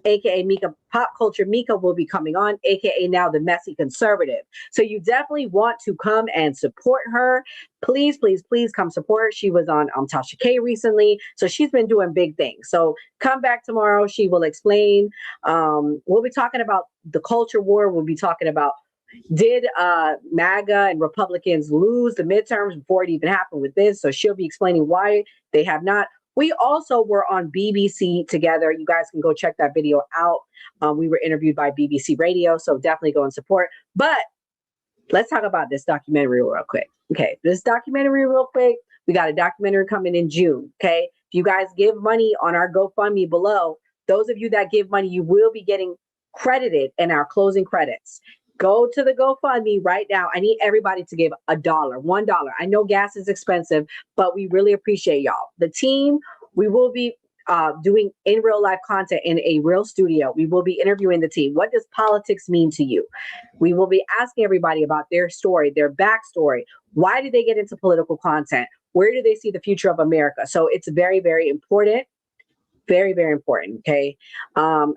aka Mika Pop Culture Mika, will be coming on, aka now the Messy Conservative. So you definitely want to come and support her. Please, please, please come support her. She was on Tasha K recently, so she's been doing big things. So come back tomorrow. She will explain. We'll be talking about the culture war. We'll be talking about, did MAGA and Republicans lose the midterms before it even happened with this? So she'll be explaining why they have not. We also were on BBC together. You guys can go check that video out. We were interviewed by BBC Radio, so definitely go and support. But let's talk about this documentary real quick. Okay, this documentary real quick. We got a documentary coming in June. Okay, if you guys give money on our GoFundMe below, those of you that give money, you will be getting credited in our closing credits. Go to the GoFundMe right now. I need everybody to give $1. I know gas is expensive, but we really appreciate y'all. The team, we will be doing in real life content in a real studio. We will be interviewing the team. What does politics mean to you? We will be asking everybody about their story, their backstory. Why did they get into political content? Where do they see the future of America? So it's very, very important. Very, very important. Okay.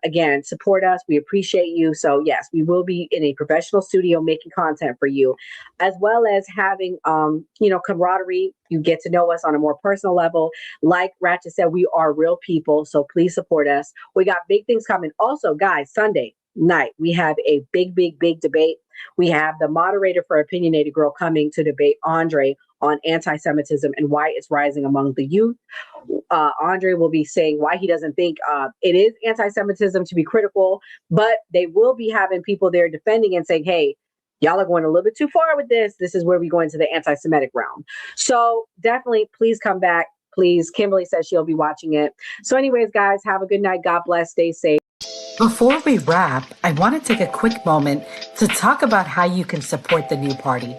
Again, support us. We appreciate you. So yes, we will be in a professional studio making content for you, as well as having, camaraderie. You get to know us on a more personal level. Like Ratchet said, we are real people. So please support us. We got big things coming. Also, guys, Sunday night, we have a big debate. We have the moderator for Opinionated Girl coming to debate Andre on anti-Semitism and why it's rising among the youth. Andre will be saying why he doesn't think it is anti-Semitism to be critical, but they will be having people there defending and saying, hey, y'all are going a little bit too far with this. This is where we go into the anti-Semitic realm. So definitely, please come back. Please. Kimberly says she'll be watching it. So anyways, guys, have a good night. God bless. Stay safe. Before we wrap, I want to take a quick moment to talk about how you can support the new party.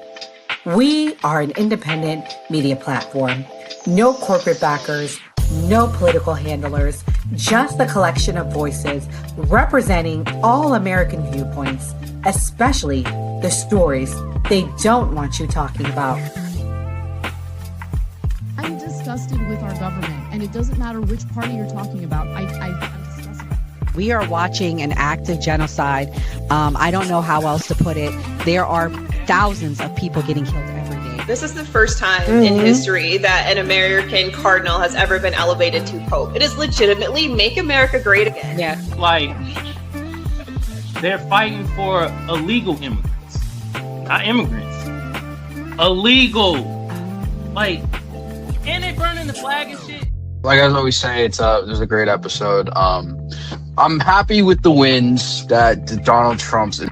We are an independent media platform. No corporate backers, no political handlers, just a collection of voices representing all American viewpoints, especially the stories they don't want you talking about. I'm disgusted with our government, and it doesn't matter which party you're talking about. I'm disgusted. We are watching an active genocide. I don't know how else to put it. There are thousands of people getting killed every day. This is the first time in history that an American cardinal has ever been elevated to pope. It is legitimately make America great again. Yeah. Like, they're fighting for illegal immigrants, not immigrants. Illegal. Like, and they burning the flag and shit. Like I always say, it was a great episode. I'm happy with the wins that Donald Trump's.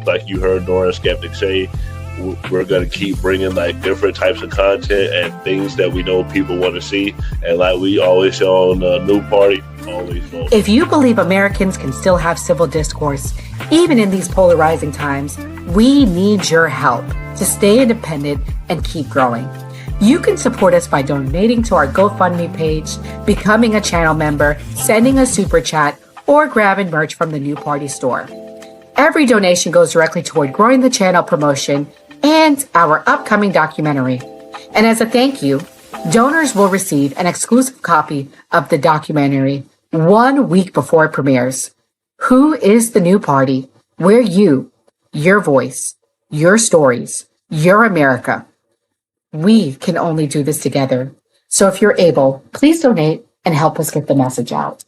Like you heard Nora Skeptic say, we're going to keep bringing like different types of content and things that we know people want to see. And like we always say on the New Party, always vote. If you believe Americans can still have civil discourse, even in these polarizing times, we need your help to stay independent and keep growing. You can support us by donating to our GoFundMe page, becoming a channel member, sending a super chat, or grabbing merch from the New Party store. Every donation goes directly toward growing the channel promotion and our upcoming documentary. And as a thank you, donors will receive an exclusive copy of the documentary 1 week before it premieres. Who is the New Party? We're you, your voice, your stories, your America. We can only do this together. So if you're able, please donate and help us get the message out.